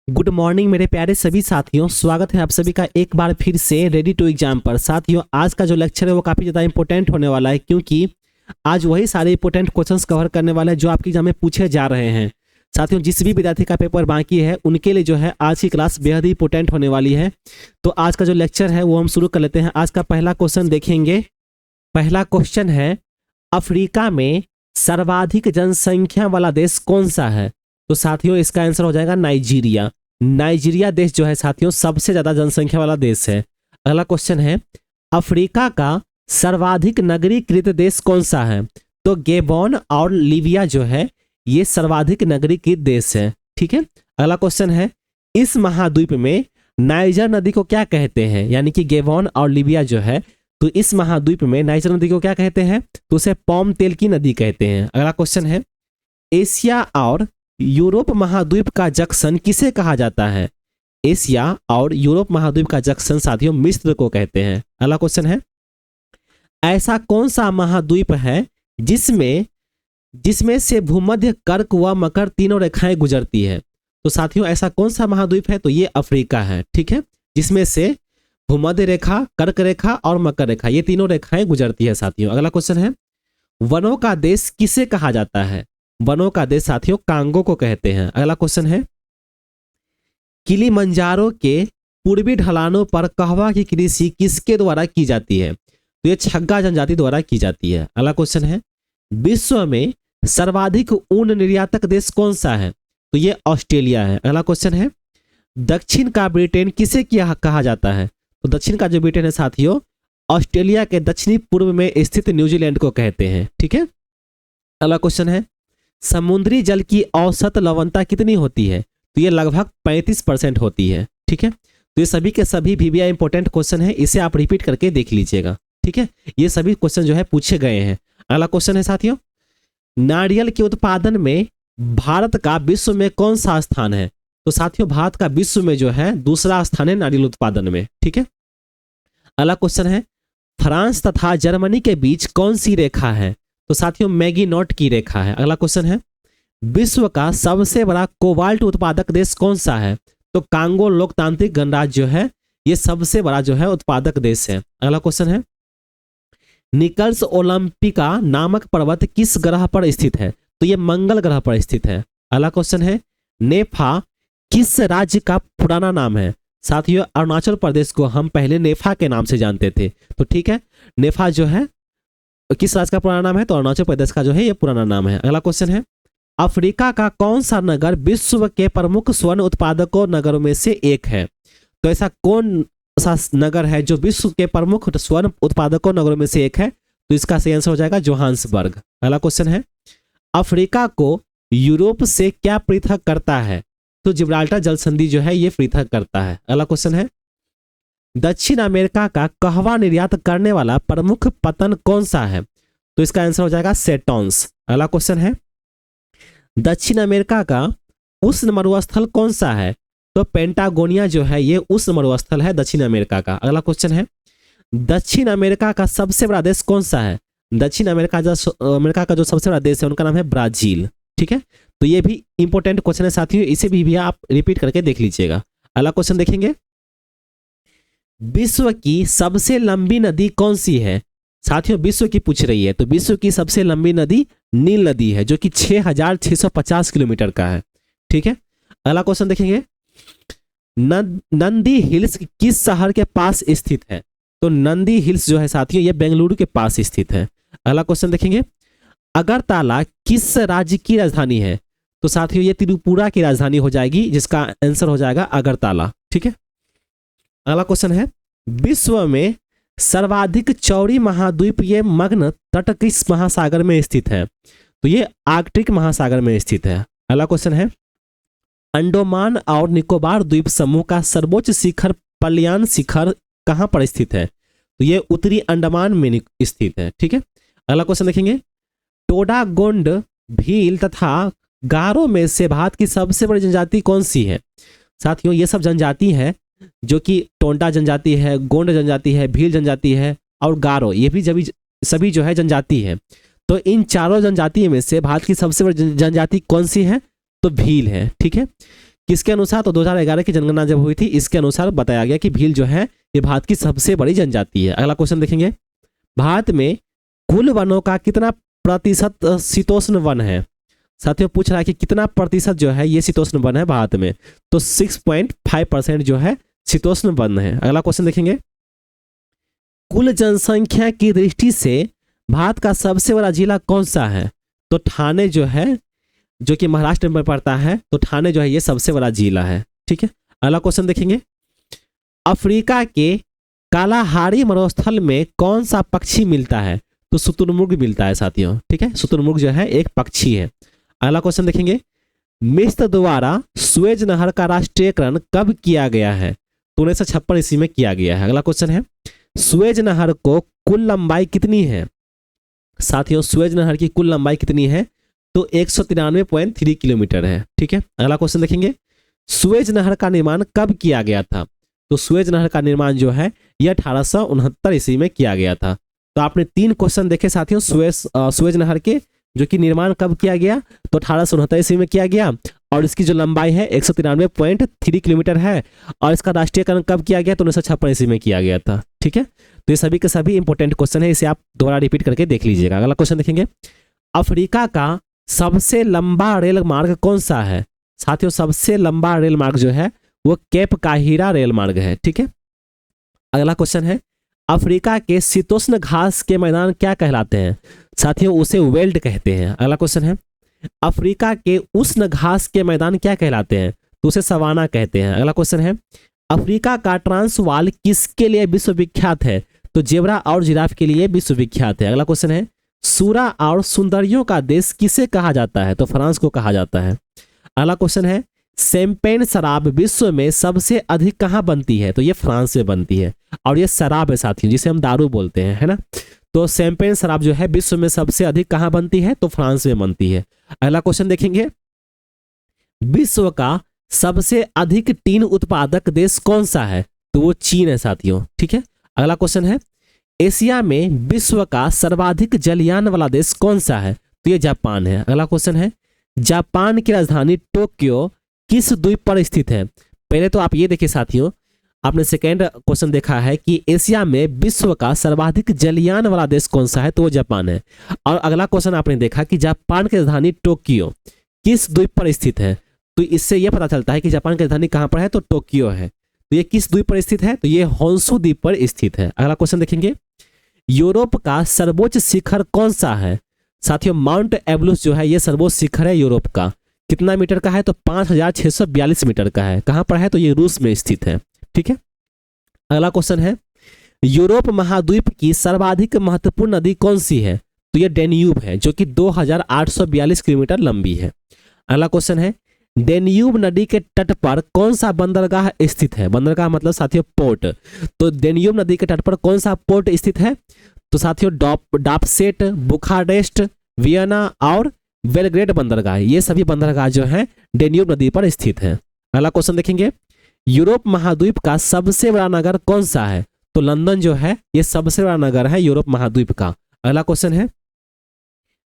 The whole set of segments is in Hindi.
गुड मॉर्निंग मेरे प्यारे सभी साथियों, स्वागत है आप सभी का एक बार फिर से रेडी टू एग्जाम पर। साथियों, आज का जो लेक्चर है वो काफ़ी ज़्यादा इंपॉर्टेंट होने वाला है, क्योंकि आज वही सारे इंपॉर्टेंट क्वेश्चंस कवर करने वाले हैं जो आपके एग्जाम में पूछे जा रहे हैं। साथियों, जिस भी विद्यार्थी का पेपर बाकी है उनके लिए जो है आज की क्लास बेहद ही इंपॉर्टेंट होने वाली है। तो आज का जो लेक्चर है वो हम शुरू कर लेते हैं। आज का पहला क्वेश्चन देखेंगे। पहला क्वेश्चन है, अफ्रीका में सर्वाधिक जनसंख्या वाला देश कौन सा है? तो साथियों, इसका आंसर हो जाएगा नाइजीरिया। नाइजीरिया देश जो है साथियों सबसे ज्यादा जनसंख्या वाला देश है। अगला क्वेश्चन है, अफ्रीका का सर्वाधिक नगरीकृत देश कौन सा है? तो गेबोन और लीबिया जो है ये सर्वाधिक नगरीकृत देश है। ठीक है। अगला क्वेश्चन है, इस महाद्वीप में नाइजर नदी को क्या कहते हैं? यानी कि गेबोन और लीबिया जो है, तो इस महाद्वीप में नाइजर नदी को क्या कहते हैं? तो उसे पाम तेल की नदी कहते हैं। अगला क्वेश्चन है, एशिया और यूरोप महाद्वीप का जंक्शन किसे कहा जाता है? एशिया और यूरोप महाद्वीप का जंक्शन साथियों मिस्र को कहते हैं। अगला क्वेश्चन है, ऐसा कौन सा महाद्वीप है जिसमें जिसमें से भूमध्य कर्क व मकर तीनों रेखाएं गुजरती है? तो साथियों, ऐसा कौन सा महाद्वीप है? तो ये अफ्रीका है। ठीक है, जिसमें से भूमध्य रेखा, कर्क रेखा और मकर रेखा ये तीनों रेखाएं गुजरती है साथियों। अगला क्वेश्चन है, वनों का देश किसे कहा जाता है? वनों का देश साथियों कांगो को कहते हैं। अगला क्वेश्चन है, किलिमंजारो के पूर्वी ढलानों पर कहवा की कृषि किसके द्वारा की जाती है? तो ये छग्गा जनजाति द्वारा की जाती है। अगला क्वेश्चन है, विश्व में सर्वाधिक ऊन निर्यातक देश कौन सा है? तो ये ऑस्ट्रेलिया है। अगला क्वेश्चन है, दक्षिण का ब्रिटेन किसे क्या कहा जाता है? तो दक्षिण का जो ब्रिटेन है साथियों ऑस्ट्रेलिया के दक्षिणी पूर्व में स्थित न्यूजीलैंड को कहते हैं। ठीक है। अगला क्वेश्चन है, समुद्री जल की औसत लवणता कितनी होती है? तो ये लगभग 35% होती है। ठीक है। तो ये सभी के सभी VBI इंपॉर्टेंट क्वेश्चन है, इसे आप रिपीट करके देख लीजिएगा। ठीक है, ये सभी क्वेश्चन जो है पूछे गए हैं। अगला क्वेश्चन है साथियों, नारियल के उत्पादन में भारत का विश्व में कौन सा स्थान है? तो साथियों, भारत का विश्व में जो है दूसरा स्थान है नारियल उत्पादन में। ठीक है। अगला क्वेश्चन है, फ्रांस तथा जर्मनी के बीच कौन सी रेखा है? तो साथियों मैगीनॉट की रेखा है। अगला क्वेश्चन है, विश्व का सबसे बड़ा कोबाल्ट उत्पादक देश कौन सा है? तो कांगो लोकतांत्रिक गणराज्य जो है ये सबसे बड़ा जो है उत्पादक देश है। अगला क्वेश्चन है, निकल्स ओलंपिका नामक पर्वत किस ग्रह पर स्थित है? तो ये मंगल ग्रह पर स्थित है। अगला क्वेश्चन है, नेफा किस राज्य का पुराना नाम है? साथियों, अरुणाचल प्रदेश को हम पहले नेफा के नाम से जानते थे। तो ठीक है, नेफा जो है किस राज्य का पुराना नाम है? तो अरुणाचल प्रदेश का जो है ये पुराना नाम है। अगला क्वेश्चन है, अफ्रीका का कौन सा नगर विश्व के प्रमुख स्वर्ण उत्पादकों नगरों में से एक है? तो ऐसा कौन सा नगर है जो विश्व के प्रमुख स्वर्ण उत्पादकों नगरों में से एक है? तो इसका सही आंसर हो जाएगा जोहान्सबर्ग। अगला क्वेश्चन है, अफ्रीका को यूरोप से क्या पृथक करता है? तो जिब्राल्टर जल संधि जो है ये पृथक करता है। अगला क्वेश्चन है, दक्षिण अमेरिका का कहवा निर्यात करने वाला प्रमुख पतन कौन सा है? तो इसका आंसर हो जाएगा सेटॉन्स। अगला क्वेश्चन है, दक्षिण अमेरिका का उष्ण मरुस्थल कौन सा है? तो पेंटागोनिया जो है ये उष्ण मरुस्थल है दक्षिण अमेरिका का। अगला क्वेश्चन है, दक्षिण अमेरिका का सबसे बड़ा देश कौन सा है? दक्षिण अमेरिका का जो सबसे बड़ा देश है उनका नाम है ब्राजील। ठीक है। तो ये भी इंपॉर्टेंट क्वेश्चन है साथियों, इसे भी आप रिपीट करके देख लीजिएगा। अगला क्वेश्चन देखेंगे, विश्व की सबसे लंबी नदी कौन सी है? साथियों, विश्व की पूछ रही है, तो विश्व की सबसे लंबी नदी नील नदी है जो कि 6650 किलोमीटर का है। ठीक है। अगला क्वेश्चन देखेंगे, नंदी हिल्स किस शहर के पास स्थित है? तो नंदी हिल्स जो है साथियों ये बेंगलुरु के पास स्थित है। अगला क्वेश्चन देखेंगे, अगरतला किस राज्य की राजधानी है? तो साथियों ये त्रिपुरा की राजधानी हो जाएगी, जिसका आंसर हो जाएगा अगरतला। ठीक है। अगला क्वेश्चन है, विश्व में सर्वाधिक चौड़ी महाद्वीपीय मग्न तट किस महासागर में स्थित है? तो ये आर्कटिक महासागर में स्थित है। अगला क्वेश्चन है, अंडमान और निकोबार द्वीप समूह का सर्वोच्च शिखर पलियान शिखर कहां पर स्थित है? तो ये उत्तरी अंडमान में स्थित है। ठीक है। अगला क्वेश्चन देखेंगे, टोडागोंड भील तथा गारो में से भारत की सबसे बड़ी जनजाति कौन सी है? साथियों, ये सब जनजाति है जो कि टोंडा जनजाति है, गोंड जनजाति है, भील जनजाति है और गारो, ये भी सभी जो है जनजाति है। तो इन चारों जनजाति में से भारत की सबसे बड़ी जनजाति कौन सी है? तो भील है। ठीक है। किसके अनुसार? तो 2011 की जनगणना जब हुई थी इसके अनुसार बताया गया कि भील जो है ये भारत की सबसे बड़ी जनजाति है। अगला क्वेश्चन देखेंगे, भारत में कुल वनों का कितना प्रतिशत शीतोष्ण वन है? साथियों पूछ रहा है कि कितना प्रतिशत जो है ये शीतोष्ण वन है भारत में, तो 6.5% जो है शीतोष्ण वन है। अगला क्वेश्चन देखेंगे, कुल जनसंख्या की दृष्टि से भारत का सबसे बड़ा जिला कौन सा है? तो ठाणे जो है, जो कि महाराष्ट्र में पड़ता है, तो ठाणे जो है ये सबसे बड़ा जिला है। ठीक है, अगला क्वेश्चन देखेंगे, अफ्रीका के कालाहारी मरुस्थल में कौन सा पक्षी मिलता है? तो शुतुरमुर्ग मिलता है साथियों। ठीक है, शुतुरमुर्ग जो है एक पक्षी है। अगला क्वेश्चन देखेंगे, मिस्र द्वारा सुएज नहर का राष्ट्रीयकरण कब किया गया है? तो 1956 ईस्वी में किया गया है। अगला क्वेश्चन है, सुएज नहर को कुल लंबाई कितनी है? साथियों सुएज नहर की कुल लंबाई कितनी है? तो 193.3 किलोमीटर है। ठीक है, अगला क्वेश्चन देखेंगे, सुएज नहर का निर्माण कब किया गया था? तो सुएज नहर का निर्माण जो है यह 1869 ईस्वी में किया गया था। तो आपने 3 क्वेश्चन देखे साथियों सुएज नहर के, जो कि निर्माण कब किया गया? तो 1869 ईस्वी में किया गया, और इसकी जो लंबाई है 193.3 किलोमीटर है, और इसका राष्ट्रीयकरण कब किया गया? तो 1956 ईस्वी में किया गया था। ठीक है, तो ये सभी के सभी इंपॉर्टेंट क्वेश्चन है, इसे आप दोबारा रिपीट करके देख लीजिएगा। अगला क्वेश्चन देखेंगे, अफ्रीका का सबसे लंबा रेल मार्ग कौन सा है? साथियों सबसे लंबा रेल मार्ग जो है वो केप काहिरा रेल मार्ग है। ठीक है, अगला क्वेश्चन है, अफ्रीका के शीतोष्ण घास के मैदान क्या कहलाते हैं? साथियों उसे वेल्ड कहते हैं। अगला क्वेश्चन है, अफ्रीका के उष्ण घास के मैदान क्या कहलाते हैं? तो उसे सवाना कहते हैं। अगला क्वेश्चन है, अफ्रीका का ट्रांसवाल किसके लिए विश्वविख्यात है? तो जेब्रा और जिराफ के लिए विश्वविख्यात है। अगला क्वेश्चन है, सूरा और सुंदरियों का देश किसे कहा जाता है? तो फ्रांस को कहा जाता है। अगला क्वेश्चन है, शैंपेन शराब विश्व में सबसे अधिक कहाँ बनती है? तो ये फ्रांस में बनती है, और ये शराब है साथियों जिसे हम दारू बोलते हैं, है ना। तो शैंपेन शराब जो है विश्व में सबसे अधिक कहाँ बनती है? तो फ्रांस में बनती है। अगला क्वेश्चन देखेंगे, विश्व का सबसे अधिक टीन उत्पादक देश कौन सा है? तो वो चीन है साथियों। ठीक है, अगला क्वेश्चन है, एशिया में विश्व का सर्वाधिक जलयान वाला देश कौन सा है? तो ये जापान है। अगला क्वेश्चन है, जापान की राजधानी टोक्यो किस द्वीप पर स्थित है? पहले तो आप ये देखिए साथियों, आपने सेकेंड क्वेश्चन देखा है कि एशिया में विश्व का सर्वाधिक जलयान वाला देश कौन सा है? तो वो जापान है। और अगला क्वेश्चन आपने देखा कि जापान की राजधानी टोक्यो किस द्वीप पर स्थित है? तो इससे यह पता चलता है कि जापान की राजधानी कहाँ पर है? तो टोक्यो है। तो ये किस द्वीप पर स्थित है? तो ये होन्शु द्वीप पर स्थित है। अगला क्वेश्चन देखेंगे, यूरोप का सर्वोच्च शिखर कौन सा है? साथियों माउंट एवरेस्ट जो है ये सर्वोच्च शिखर है यूरोप का। कितना मीटर का है? तो 5642 मीटर का है। कहां पर है? तो ये रूस में स्थित है। ठीक है, अगला क्वेश्चन है, यूरोप महाद्वीप की सर्वाधिक महत्वपूर्ण नदी कौन सी है? तो ये डेन्यूब है, जो कि 2842 किलोमीटर लंबी है। अगला क्वेश्चन है, डेन्यूब नदी के तट पर कौन सा बंदरगाह स्थित है? बंदरगाह मतलब साथियों पोर्ट। तो डेन्यूब नदी के तट पर कौन सा पोर्ट स्थित है? तो साथियों डापसेट, बुखारेस्ट, वियना और बेलग्रेड बंदरगाह, ये सभी बंदरगाह जो हैं डेन्यूब नदी पर स्थित हैं। अगला क्वेश्चन देखेंगे, यूरोप महाद्वीप का सबसे बड़ा नगर कौन सा है? तो लंदन जो है ये सबसे बड़ा नगर है यूरोप महाद्वीप का। अगला क्वेश्चन है,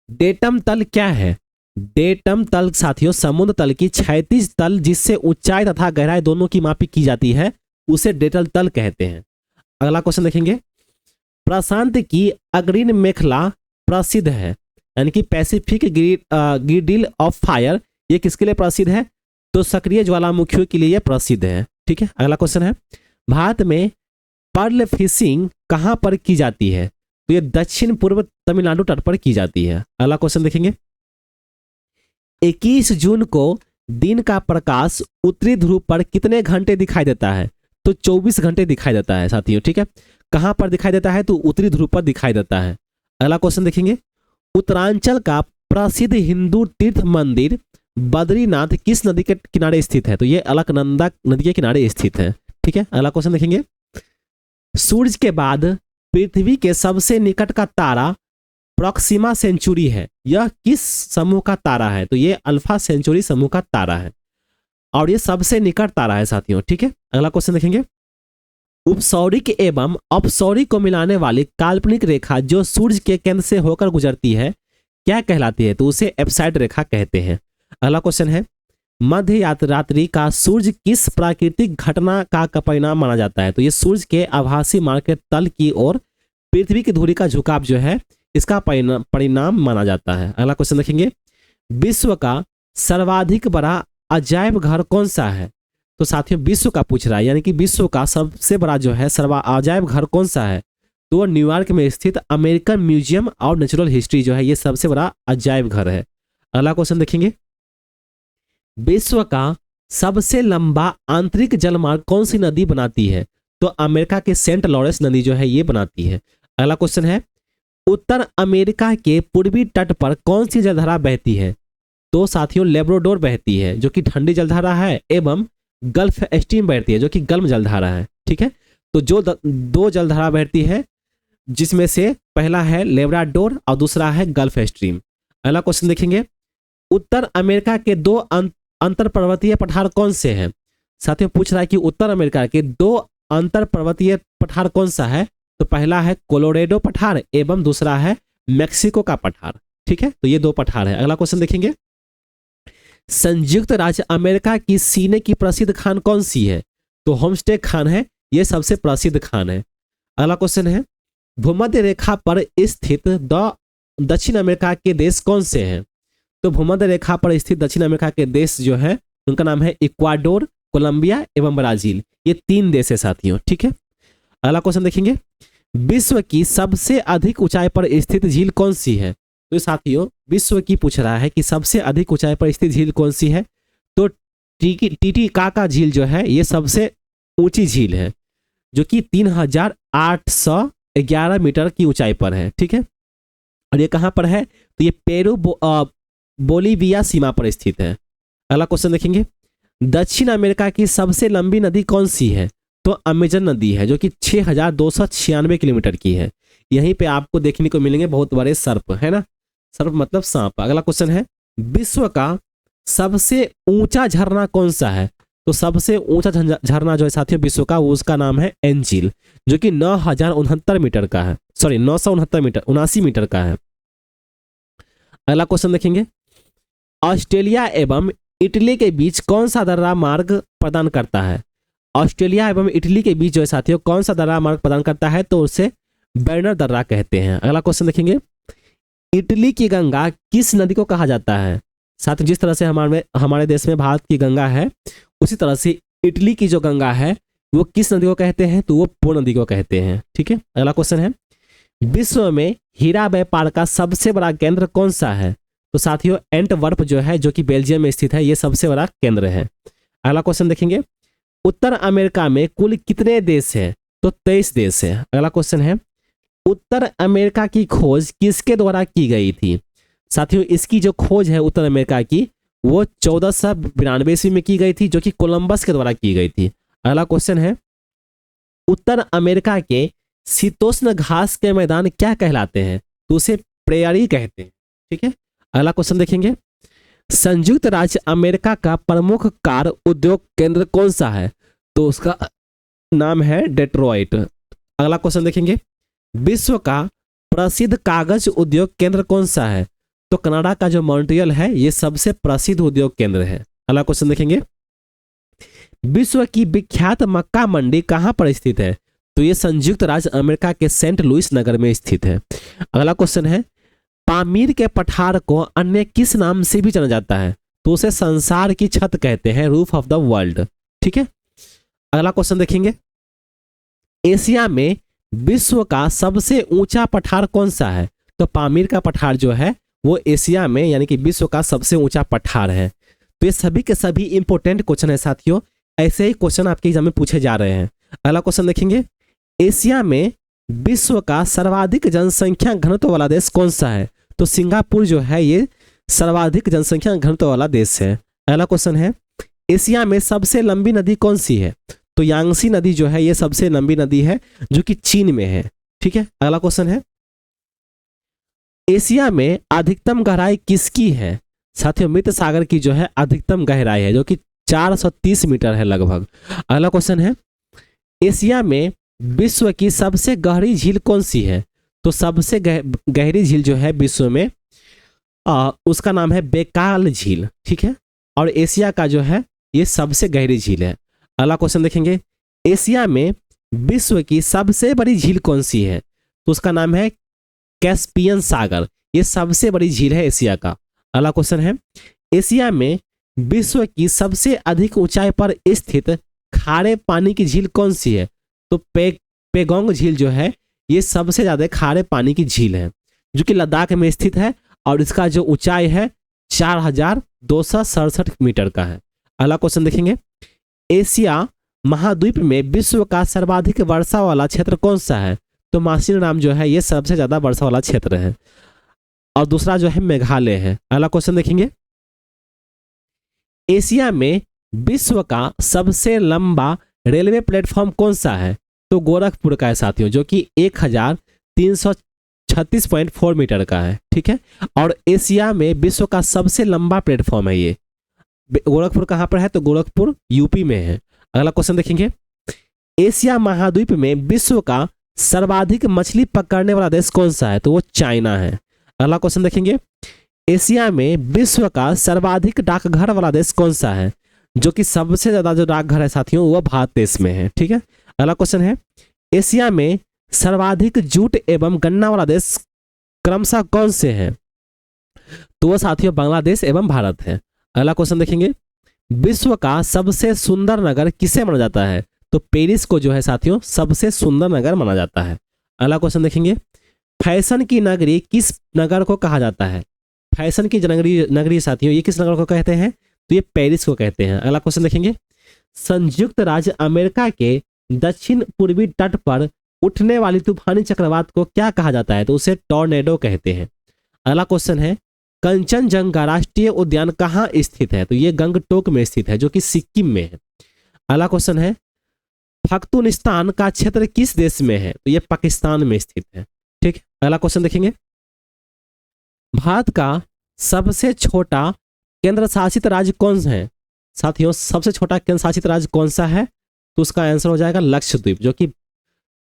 डेटम तल क्या है? डेटम तल साथियों समुद्र तल की क्षैतिज तल जिससे ऊंचाई तथा गहराई दोनों की मापी की जाती है उसे डेटम तल कहते हैं। अगला क्वेश्चन देखेंगे, प्रशांत की अग्नि मेखला प्रसिद्ध है, यानी कि पैसिफिक ग्रिडिल ऑफ फायर, ये किसके लिए प्रसिद्ध है? तो सक्रिय ज्वालामुखियों के लिए प्रसिद्ध है। ठीक है, अगला क्वेश्चन है, भारत में पर्ल फिशिंग कहां पर की जाती है? तो ये दक्षिण पूर्व तमिलनाडु तट पर की जाती है। अगला क्वेश्चन देखेंगे, 21 जून को दिन का प्रकाश उत्तरी ध्रुव पर कितने घंटे दिखाई देता है? तो 24 घंटे दिखाई देता है साथियों। ठीक है, कहां पर दिखाई देता है? तो उत्तरी ध्रुव पर दिखाई देता है। अगला क्वेश्चन देखेंगे, उत्तरांचल का प्रसिद्ध हिंदू तीर्थ मंदिर बद्रीनाथ किस नदी के किनारे स्थित है? तो ये अलकनंदा नदी के किनारे स्थित है। ठीक है, अगला क्वेश्चन देखेंगे, सूरज के बाद पृथ्वी के सबसे निकट का तारा प्रॉक्सिमा सेंचुरी है, यह किस समूह का तारा है? तो ये अल्फा सेंचुरी समूह का तारा है, और ये सबसे निकट तारा है साथियों। ठीक है, अगला क्वेश्चन देखेंगे, उपसौरिक एवं अपसौरिक को मिलाने वाली काल्पनिक रेखा जो सूर्य के केंद्र से होकर गुजरती है क्या कहलाती है? तो उसे एप्साइड रेखा कहते हैं। अगला क्वेश्चन है, मध्य रात्रि का सूर्य किस प्राकृतिक घटना का परिणाम माना जाता है? तो ये सूर्य के आभासी मार्ग के तल की ओर पृथ्वी की धुरी का झुकाव जो है इसका परिणाम माना जाता है। अगला क्वेश्चन देखेंगे, विश्व का सर्वाधिक बड़ा अजायब घर कौन सा है? तो साथियों विश्व का पूछ रहा है, यानी कि विश्व का सबसे बड़ा जो है अजायब घर कौन सा है? तो वो न्यूयॉर्क में स्थित अमेरिकन म्यूजियम और नेचुरल हिस्ट्री जो है ये सबसे बड़ा अजायब घर है। अगला क्वेश्चन देखेंगे, विश्व का सबसे लंबा आंतरिक जलमार्ग कौन सी नदी बनाती है? तो अमेरिका के सेंट लॉरेंस नदी जो है ये बनाती है। अगला क्वेश्चन है, उत्तर अमेरिका के पूर्वी तट पर कौन सी जलधारा बहती है? तो साथियों लेब्राडोर बहती है जो कि ठंडी जलधारा है, एवं गल्फ स्ट्रीम बहती है जो कि गर्म जलधारा है। ठीक है, तो जो दो जलधारा बहती है जिसमें से पहला है लेब्राडोर और दूसरा है गल्फ स्ट्रीम। अगला क्वेश्चन देखेंगे, उत्तर अमेरिका के दो अंतर पर्वतीय पठार कौन से हैं? साथियों पूछ रहा है कि उत्तर अमेरिका के दो अंतर पर्वतीय पठार कौन सा है? तो पहला है कोलोरेडो पठार एवं दूसरा है मेक्सिको का पठार। ठीक है, तो ये दो पठार है। अगला क्वेश्चन देखेंगे, संयुक्त राज्य अमेरिका की सीने की प्रसिद्ध खान कौन सी है? तो होमस्टे खान है, ये सबसे प्रसिद्ध खान है। अगला क्वेश्चन है, भूमध्य रेखा पर स्थित दक्षिण अमेरिका के देश कौन से हैं? तो भूमध्य रेखा पर स्थित दक्षिण अमेरिका के देश जो है उनका नाम है इक्वाडोर, कोलंबिया एवं ब्राजील। ये 3 देश है साथियों। ठीक है, अगला क्वेश्चन देखेंगे, विश्व की सबसे अधिक ऊंचाई पर स्थित झील कौन सी है? तो साथियों विश्व की पूछ रहा है कि सबसे अधिक ऊंचाई पर स्थित झील कौन सी है? तो टिटिकाका झील जो है ये सबसे ऊंची झील है जो कि 3811 मीटर की ऊंचाई पर है। ठीक है, और ये कहां पर है? तो ये पेरू बोलीविया सीमा पर स्थित है। अगला क्वेश्चन देखेंगे, दक्षिण अमेरिका की सबसे लंबी नदी कौन सी है? तो अमेजन नदी है जो कि 6296 किलोमीटर की है। यहीं पे आपको देखने को मिलेंगे बहुत बड़े सर्प, है ना, सर्प मतलब सांप। अगला क्वेश्चन है, विश्व का सबसे ऊंचा झरना कौन सा है? तो सबसे ऊंचा झरना जो है साथियों विश्व का उसका नाम है एंजिल जो कि 9069 मीटर का है, सॉरी 79 मीटर का है। अगला क्वेश्चन देखेंगे, ऑस्ट्रेलिया एवं इटली के बीच कौन सा दर्रा मार्ग प्रदान करता है? ऑस्ट्रेलिया एवं इटली के बीच जो है साथियों कौन सा दर्रा मार्ग प्रदान करता है? तो उसे बर्नर दर्रा कहते हैं। अगला क्वेश्चन देखेंगे, इटली की गंगा किस नदी को कहा जाता है? साथ जिस तरह से हमारे देश में भारत की गंगा है उसी तरह से इटली की जो गंगा है वो किस नदी को कहते हैं? तो वो पो नदी को कहते हैं। ठीक है, अगला क्वेश्चन है, विश्व में हीरा व्यापार का सबसे बड़ा केंद्र कौन सा है? तो साथियों एंटवर्प जो है जो कि बेल्जियम में स्थित है ये सबसे बड़ा केंद्र है। अगला क्वेश्चन देखेंगे, उत्तर अमेरिका में कुल कितने देश हैं? तो 23 देश है। अगला क्वेश्चन है, उत्तर अमेरिका की खोज किसके द्वारा की गई थी? साथियों इसकी जो खोज है उत्तर अमेरिका की वो 1492 ईस्वी में की गई थी जो कि कोलंबस के द्वारा की गई थी। अगला क्वेश्चन है, उत्तर अमेरिका के शीतोष्ण घास के मैदान क्या कहलाते हैं? तो उसे प्रेयरी कहते हैं। ठीक है, अगला क्वेश्चन देखेंगे, संयुक्त राज्य अमेरिका का प्रमुख कार उद्योग केंद्र कौन सा है? तो उसका नाम है डेट्रॉइट। अगला क्वेश्चन देखेंगे, विश्व का प्रसिद्ध कागज उद्योग केंद्र कौन सा है? तो कनाडा का जो मॉन्ट्रियल है ये सबसे प्रसिद्ध उद्योग केंद्र है। अगला क्वेश्चन देखेंगे, विश्व की विख्यात मक्का मंडी कहां पर स्थित है? तो ये संयुक्त राज्य अमेरिका के सेंट लुइस नगर में स्थित है। अगला क्वेश्चन है, पामीर के पठार को अन्य किस नाम से भी जाना जाता है? तो उसे संसार की छत कहते हैं, रूफ ऑफ द वर्ल्ड। ठीक है, अगला क्वेश्चन देखेंगे, एशिया में विश्व का सबसे ऊंचा पठार कौन सा है? तो पामीर का पठार जो है वो एशिया में यानी कि विश्व का सबसे ऊंचा पठार है। तो ये सभी के सभी इंपॉर्टेंट क्वेश्चन है साथियों, ऐसे ही क्वेश्चन आपके एग्जाम में पूछे जा रहे हैं। अगला क्वेश्चन देखेंगे, एशिया में विश्व का सर्वाधिक जनसंख्या घनत्व वाला देश कौन सा है? तो सिंगापुर जो है ये सर्वाधिक जनसंख्या घनत्व वाला देश है। अगला क्वेश्चन है, एशिया में सबसे लंबी नदी कौन सी है? तो यांगसी नदी जो है ये सबसे लंबी नदी है जो कि चीन में है। ठीक है, अगला क्वेश्चन है, एशिया में अधिकतम गहराई किसकी है? साथियों मृत सागर की जो है अधिकतम गहराई है जो कि 430 मीटर है लगभग। अगला क्वेश्चन है, एशिया में विश्व की सबसे गहरी झील कौन सी है? तो सबसे गहरी झील जो है विश्व में उसका नाम है बेकाल झील। ठीक है, और एशिया का जो है ये सबसे गहरी झील है। अगला क्वेश्चन देखेंगे, एशिया में विश्व की सबसे बड़ी झील कौन सी है? तो उसका नाम है कैस्पियन सागर। ये सबसे बड़ी झील है एशिया का। अगला क्वेश्चन है, एशिया में विश्व की सबसे अधिक ऊंचाई पर स्थित खारे पानी की झील कौन सी है? तो पेगोंग झील जो है ये सबसे ज्यादा खारे पानी की झील है, जो कि लद्दाख में स्थित है और इसका जो ऊंचाई है 4267 मीटर का है। अगला क्वेश्चन देखेंगे, एशिया महाद्वीप में विश्व का सर्वाधिक वर्षा वाला क्षेत्र कौन सा है? तो मासिनराम जो है ये सबसे ज्यादा वर्षा वाला क्षेत्र है और दूसरा जो है मेघालय है। अगला क्वेश्चन देखेंगे, एशिया में विश्व का सबसे लंबा रेलवे प्लेटफॉर्म कौन सा है? तो गोरखपुर का है साथियों, जो कि 1336.4 मीटर का है। ठीक है, और एशिया में विश्व का सबसे लंबा प्लेटफॉर्म है ये। गोरखपुर कहाँ पर है? तो गोरखपुर यूपी में है। अगला क्वेश्चन देखेंगे, एशिया महाद्वीप में विश्व का सर्वाधिक मछली पकड़ने वाला देश कौन सा है? तो वो चाइना है। अगला क्वेश्चन देखेंगे, एशिया में विश्व का सर्वाधिक डाकघर वाला देश कौन सा है? जो कि सबसे ज्यादा जो डाकघर है साथियों वो भारत देश में है। ठीक है, अगला क्वेश्चन है, एशिया में सर्वाधिक जूट एवं गन्ना वाला देश क्रमशः कौन से हैं? तो वो साथियों बांग्लादेश एवं भारत है। अगला क्वेश्चन देखेंगे, विश्व का सबसे सुंदर नगर किसे माना जाता है? तो पेरिस को जो है साथियों सबसे सुंदर नगर माना जाता है। अगला क्वेश्चन देखेंगे, फैशन की नगरी किस नगर को कहा जाता है? फैशन की नगरी साथियों ये किस नगर को कहते हैं? तो ये पेरिस को कहते हैं। अगला क्वेश्चन देखेंगे, संयुक्त राज्य अमेरिका के दक्षिण पूर्वी तट पर उठने वाली तूफानी चक्रवात को क्या कहा जाता है? तो उसे टॉर्नेडो कहते हैं। अगला क्वेश्चन है, कंचनजंगा राष्ट्रीय उद्यान कहाँ स्थित है? तो ये गंगटोक में स्थित है, जो कि सिक्किम में है। अगला क्वेश्चन है, पख्तूनिस्तान का क्षेत्र किस देश में है? तो ये पाकिस्तान में स्थित है। ठीक है, अगला क्वेश्चन देखेंगे, भारत का सबसे छोटा केंद्र शासित राज्य कौन सा है? साथियों सबसे छोटा केंद्र शासित राज्य कौन सा है? तो उसका आंसर हो जाएगा लक्षद्वीप, जो कि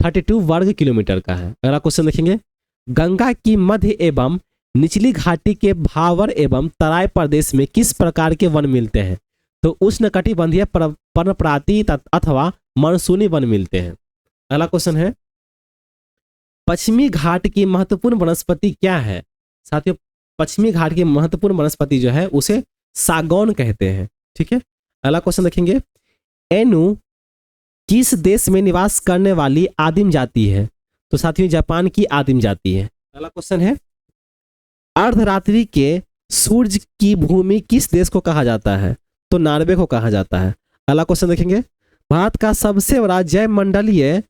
32 वर्ग किलोमीटर का है। अगला क्वेश्चन देखेंगे, गंगा की मध्य एवं निचली घाटी के भावर एवं तराई प्रदेश में किस प्रकार के वन मिलते हैं? तो उष्णकटिबंधीय पर्णपाती अथवा मानसूनी वन मिलते हैं। अगला क्वेश्चन है, पश्चिमी घाट की महत्वपूर्ण वनस्पति क्या है? साथियों पश्चिमी घाट की महत्वपूर्ण वनस्पति जो है उसे सागौन कहते हैं। ठीक है, अगला क्वेश्चन देखेंगे, एनु किस देश में निवास करने वाली आदिम जाति है? तो साथियों जापान की आदिम जाति है। अगला क्वेश्चन है, अर्धरात्रि के सूर्य की भूमि किस देश को कहा जाता है? तो नॉर्वे को कहा जाता है। अगला क्वेश्चन देखेंगे, भारत का सबसे बड़ा जैवमंडलीय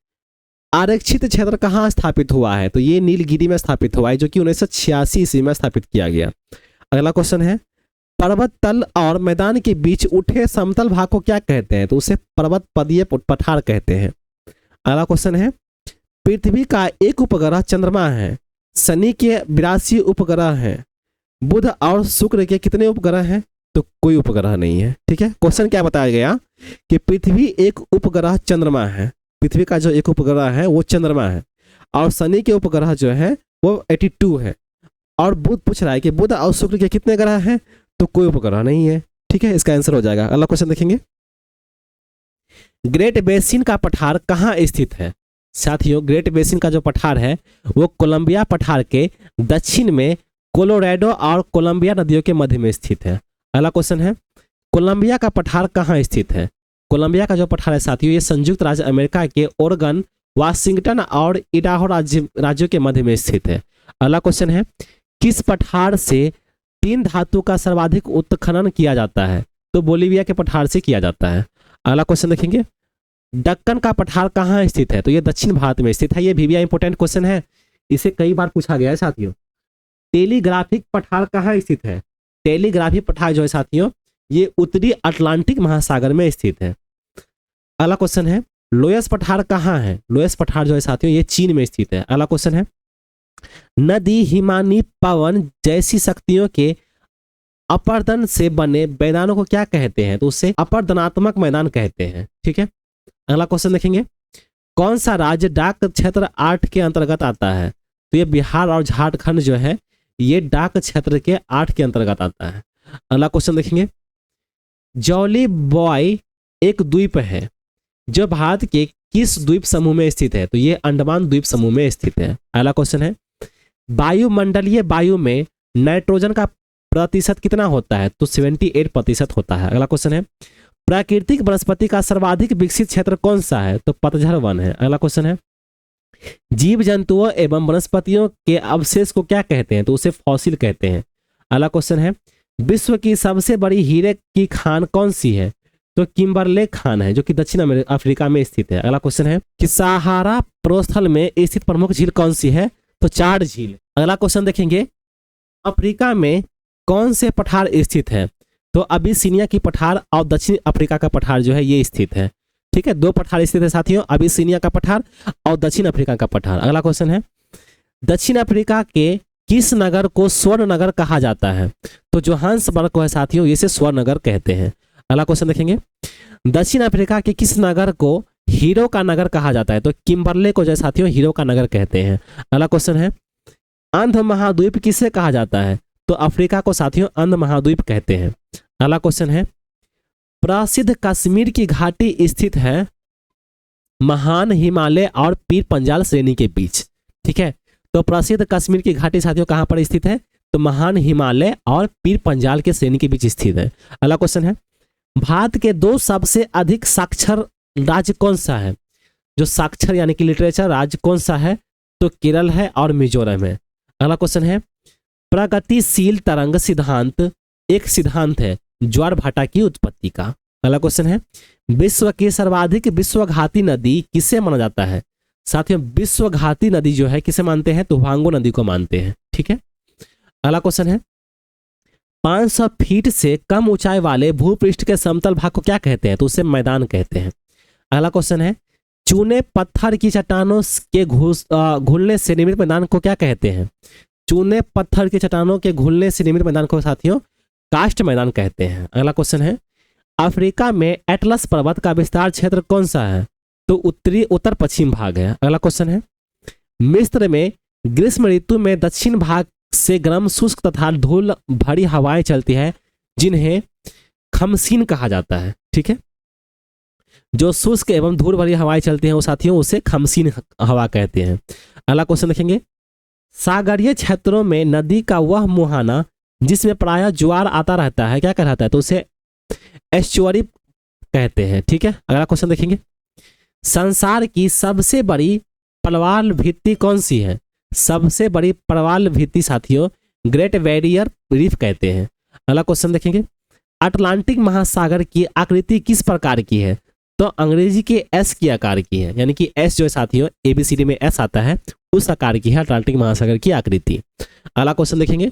आरक्षित क्षेत्र कहाँ स्थापित हुआ है? तो ये नीलगिरी में स्थापित हुआ है, जो कि 1986 ईस्वी में स्थापित किया गया। अगला क्वेश्चन है, पर्वत तल और मैदान के बीच उठे समतल भाग को क्या कहते हैं? तो उसे पर्वत पदीय पठार कहते हैं। अगला क्वेश्चन है, पृथ्वी का एक उपग्रह चंद्रमा है, शनि के 82 उपग्रह हैं, बुध और शुक्र के कितने उपग्रह हैं? तो कोई उपग्रह नहीं है। ठीक है, क्वेश्चन क्या बताया गया कि पृथ्वी एक उपग्रह चंद्रमा है, पृथ्वी का जो एक उपग्रह है वो चंद्रमा है और शनि के उपग्रह जो है वो 82 है और बुध पूछ रहा है कि बुध और शुक्र के कितने ग्रह हैं? तो कोई उपग्रह नहीं है। ठीक है, इसका आंसर हो जाएगा। अगला क्वेश्चन देखेंगे, ग्रेट बेसिन का पठार कहाँ स्थित है? साथियों ग्रेट बेसिन का जो पठार है वो कोलंबिया पठार के दक्षिण में कोलोराडो और कोलंबिया नदियों के मध्य में स्थित है। अगला क्वेश्चन है, कोलंबिया का पठार कहाँ स्थित है? कोलंबिया का जो पठार है साथियों ये संयुक्त राज्य अमेरिका के ओरेगन, वाशिंगटन और इडाहो राज्यों के मध्य में स्थित है। अगला क्वेश्चन है, किस पठार से तीन धातु का सर्वाधिक उत्खनन किया जाता है? तो बोलीविया के पठार से किया जाता है। अगला क्वेश्चन देखेंगे, दक्कन का पठार कहाँ स्थित है? तो ये दक्षिण भारत में स्थित है। ये भी इंपॉर्टेंट क्वेश्चन है, इसे कई बार पूछा गया है साथियों। टेलीग्राफिक पठार कहाँ स्थित है? टेलीग्राफिक पठार जो है साथियों ये उत्तरी अटलांटिक महासागर में स्थित है। अगला क्वेश्चन है, लोयस पठार कहाँ है? लोयस पठार जो है साथियों ये चीन में स्थित है। अगला क्वेश्चन है, नदी, हिमानी, पवन जैसी शक्तियों के अपर्दन से बने मैदानों को क्या कहते हैं? तो उससे अपर्दनात्मक मैदान कहते हैं। ठीक है, अगला क्वेश्चन देखेंगे, कौन सा राज्य डाक क्षेत्र 8 के अंतर्गत आता है? तो ये बिहार और झारखंड जो है ये डाक क्षेत्र के 8 के अंतर्गत आता है। अगला क्वेश्चन देखेंगे, जॉली बॉय एक द्वीप है जो भारत के किस द्वीप समूह में स्थित है? तो ये अंडमान द्वीप समूह में स्थित है। अगला क्वेश्चन है, वायुमंडलीय वायु में नाइट्रोजन का प्रतिशत कितना होता है? तो 78% होता है। अगला क्वेश्चन है, प्राकृतिक वनस्पति का सर्वाधिक विकसित क्षेत्र कौन सा है? तो पतझड़ वन है। अगला क्वेश्चन है, जीव जंतुओं एवं वनस्पतियों के अवशेष को क्या कहते हैं? तो उसे फॉसिल कहते हैं। अगला क्वेश्चन है, विश्व की सबसे बड़ी हीरे की खान कौन सी है? तो किम्बरले खान है जो कि दक्षिण अफ्रीका में स्थित है। अगला क्वेश्चन है कि सहारा प्रोस्थल में स्थित प्रमुख झील कौन सी है? तो चाड झील। अगला क्वेश्चन देखेंगे, अफ्रीका में कौन से पठार स्थित है? तो अबिसिनिया की पठार और दक्षिण अफ्रीका का पठार जो है ये स्थित है। ठीक है, दो पठार स्थित है साथियों, अबिसिनिया का पठार और दक्षिण अफ्रीका का पठार। अगला क्वेश्चन है, दक्षिण अफ्रीका के किस नगर को स्वर्ण नगर कहा जाता है? तो जोहान्सबर्ग को है साथियों, इसे स्वर्ण नगर कहते हैं। अगला क्वेश्चन देखेंगे, दक्षिण अफ्रीका के किस नगर को हीरो का नगर कहा जाता है? तो किम्बरले को जो साथियों हीरो का नगर कहते हैं। अगला क्वेश्चन है, अंध महाद्वीप किसे कहा जाता है? तो अफ्रीका को साथियों अंध महाद्वीप कहते हैं। अगला क्वेश्चन है, प्रसिद्ध कश्मीर की घाटी स्थित है महान हिमालय और पीर पंजाल श्रेणी के बीच। ठीक है, तो प्रसिद्ध कश्मीर की घाटी साथियों कहां पर स्थित है? तो महान हिमालय और पीर पंजाल के श्रेणी के बीच स्थित है। अगला क्वेश्चन है, भारत के दो सबसे अधिक साक्षर राज्य कौन सा है? जो साक्षर यानी कि लिटरेचर राज्य कौन सा है? तो केरल है और मिजोरम है। अगला क्वेश्चन है, प्रगतिशील तरंग सिद्धांत एक सिद्धांत है ज्वार भाटा की उत्पत्ति का। अगला क्वेश्चन है, विश्व की सर्वाधिक विश्वघाती नदी किसे माना जाता है? साथियों विश्वघाती नदी जो है किसे मानते हैं? तो वांगो नदी को मानते हैं। ठीक है, अगला क्वेश्चन है, 500 फीट से कम ऊंचाई वाले भूपृष्ठ के समतल भाग को क्या कहते हैं? तो उसे मैदान कहते हैं। अगला क्वेश्चन है, चूने पत्थर की चट्टानों के घुलने से निर्मित मैदान को क्या कहते हैं? चूने पत्थर की चट्टानों के घुलने से निर्मित मैदान को साथियों कास्ट मैदान कहते हैं। अगला क्वेश्चन है, अफ्रीका में एटलस पर्वत का विस्तार क्षेत्र कौन सा है? तो उत्तर पश्चिम भाग है। अगला क्वेश्चन है, मिस्र में ग्रीष्म ऋतु में दक्षिण भाग से गर्म शुष्क तथा धूल भरी हवाएं चलती है जिन्हें खमसीन कहा जाता है। ठीक है, जो शुष्क एवं धूल भरी हवाएं चलती हैं वो साथियों उसे खमसीन हवा कहते हैं। अगला क्वेश्चन देखेंगे, सागरीय क्षेत्रों में नदी का वह मुहाना जिसमें प्रायः ज्वार आता रहता है क्या कहलाता है? तो उसे एस्चुअरी कहते हैं। ठीक है, अगला क्वेश्चन देखेंगे, संसार की सबसे बड़ी प्रवाल भित्ति कौन सी है? सबसे बड़ी प्रवाल भित्ति साथियों ग्रेट बैरियर रीफ कहते हैं। अगला क्वेश्चन देखेंगे, अटलांटिक महासागर की आकृति किस प्रकार की है? तो अंग्रेजी के एस की आकार की है, यानी कि एस जो है साथियों एबीसीडी में एस आता है उस आकार की है अटलांटिक महासागर की आकृति। अगला क्वेश्चन देखेंगे,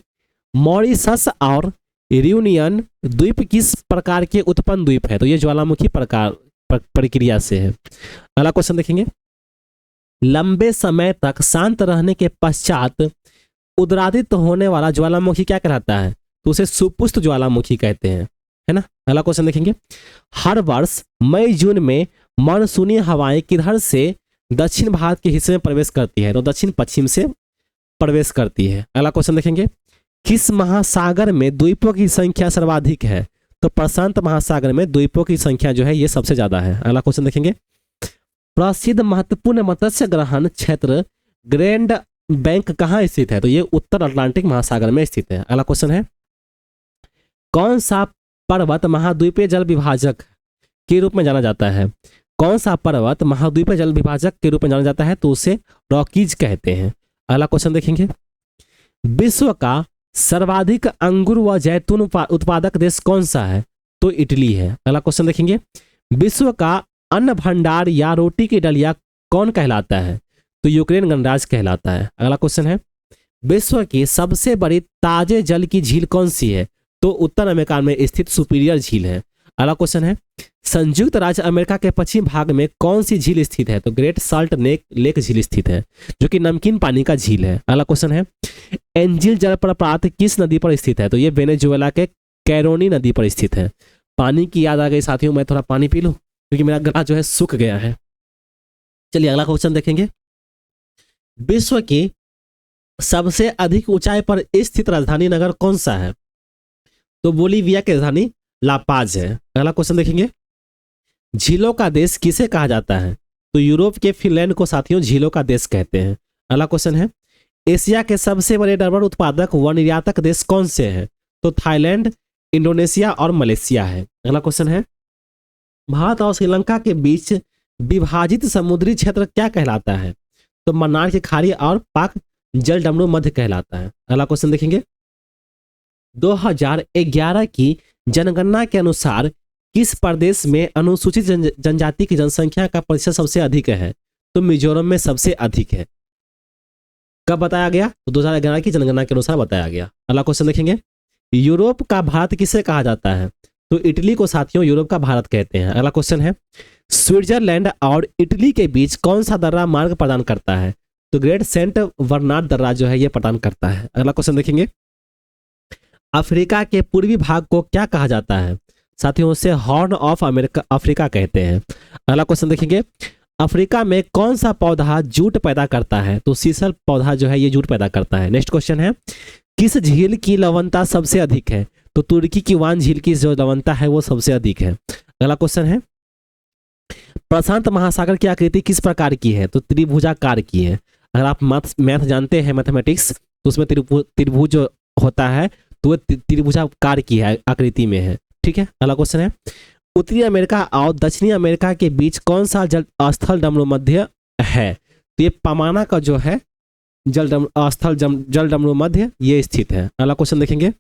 मॉरिशस और रियूनियन द्वीप किस प्रकार के उत्पन्न द्वीप है? तो ये ज्वालामुखी प्रक्रिया से है। अगला क्वेश्चन देखेंगे, लंबे समय तक शांत रहने के पश्चात उदरादित होने वाला ज्वालामुखी क्या कहलाता है? तो उसे सुपुष्ट ज्वालामुखी कहते हैं, है ना। अगला क्वेश्चन देखेंगे, हर वर्ष मई जून में मानसूनी हवाएं किधर से दक्षिण भारत के हिस्से में प्रवेश करती है? तो दक्षिण पश्चिम से प्रवेश करती है। अगला क्वेश्चन देखेंगे, किस महासागर में द्वीपों की संख्या सर्वाधिक है? तो प्रशांत महासागर में द्वीपों की संख्या जो है ये सबसे ज्यादा है। अगला क्वेश्चन देखेंगे, प्रसिद्ध महत्वपूर्ण मत्स्य ग्रहण क्षेत्र ग्रैंड बैंक कहाँ स्थित है? तो ये उत्तर अटलांटिक महासागर में स्थित है। अगला क्वेश्चन है, कौन सा पर्वत महाद्वीपीय जल विभाजक के रूप में जाना जाता है? कौन सा पर्वत महाद्वीपीय जल विभाजक के रूप में जाना जाता है? तो उसे रॉकीज कहते हैं। अगला क्वेश्चन देखेंगे, विश्व का सर्वाधिक अंगूर व जैतून उत्पादक देश कौन सा है? तो इटली है। अगला क्वेश्चन देखेंगे, विश्व का अन्न भंडार या रोटी की डलिया कौन कहलाता है? तो यूक्रेन गणराज्य कहलाता है। अगला क्वेश्चन है, विश्व की सबसे बड़ी ताजे जल की झील कौन सी है? तो उत्तर अमेरिका में स्थित सुपीरियर झील है। अगला क्वेश्चन है, संयुक्त राज्य अमेरिका के पश्चिम भाग में कौन सी झील स्थित है? तो ग्रेट साल्ट लेक झील स्थित है जो कि नमकीन पानी का झील है। अगला क्वेश्चन है, एंजिल जलप्रपात किस नदी पर स्थित है? तो ये वेनेजुएला के कैरोनी नदी पर स्थित है। पानी की याद आ गई साथियों, मैं थोड़ा पानी पी लूं क्योंकि मेरा गला जो है सूख गया है। चलिए अगला क्वेश्चन देखेंगे, विश्व की सबसे अधिक ऊंचाई पर स्थित राजधानी नगर कौन सा है? तो बोलीविया की राजधानी लापाज है। अगला क्वेश्चन देखेंगे, झीलों का देश किसे कहा जाता है? तो यूरोप के फिनलैंड को साथियों झीलों का देश कहते हैं। अगला क्वेश्चन है, एशिया के सबसे बड़े रबर उत्पादक व निर्यातक देश कौन से हैं? तो थाईलैंड, इंडोनेशिया और मलेशिया है। अगला क्वेश्चन है, भारत और श्रीलंका के बीच विभाजित समुद्री क्षेत्र क्या कहलाता है? तो मन्नार की खाड़ी और पाक जलडमरू मध्य कहलाता है। अगला क्वेश्चन देखेंगे, 2011 की जनगणना के अनुसार किस प्रदेश में अनुसूचित जनजाति की जनसंख्या का प्रतिशत सबसे अधिक है? तो मिजोरम में सबसे अधिक है। कब बताया गया? तो 2011 की जनगणना के अनुसार बताया गया। अगला क्वेश्चन देखेंगे, यूरोप का भारत किसे कहा जाता है? तो इटली को साथियों यूरोप का भारत कहते हैं। अगला क्वेश्चन है, स्विट्जरलैंड और इटली के बीच कौन सा दर्रा मार्ग प्रदान करता है? तो ग्रेट सेंट बर्नार्ड दर्रा जो है ये प्रदान करता है। अगला क्वेश्चन देखेंगे, अफ्रीका के पूर्वी भाग को क्या कहा जाता है? साथियों उसे हॉर्न ऑफ अफ्रीका कहते हैं। अगला क्वेश्चन देखेंगे, अफ्रीका में कौन सा पौधा जूट पैदा करता है? तो सीसल पौधा जो है ये जूट पैदा करता है। नेक्स्ट क्वेश्चन है, किस झील की लवणता सबसे अधिक है? तो तुर्की की वान झील की जो लवणता है वो सबसे अधिक है। अगला क्वेश्चन है, प्रशांत महासागर की आकृति किस प्रकार की है? तो त्रिभुजाकार की है। अगर आप मैथ जानते हैं मैथमेटिक्स, तो उसमें त्रिभुज जो होता है तो वो त्रिभुजाकार की है, आकृति में है। ठीक है। अगला क्वेश्चन है, उत्तरी अमेरिका और दक्षिणी अमेरिका के बीच कौन सा स्थल डमरू मध्य है? तो ये पमाना का जो है जल डमरू मध्य ये स्थित है। अगला क्वेश्चन देखेंगे,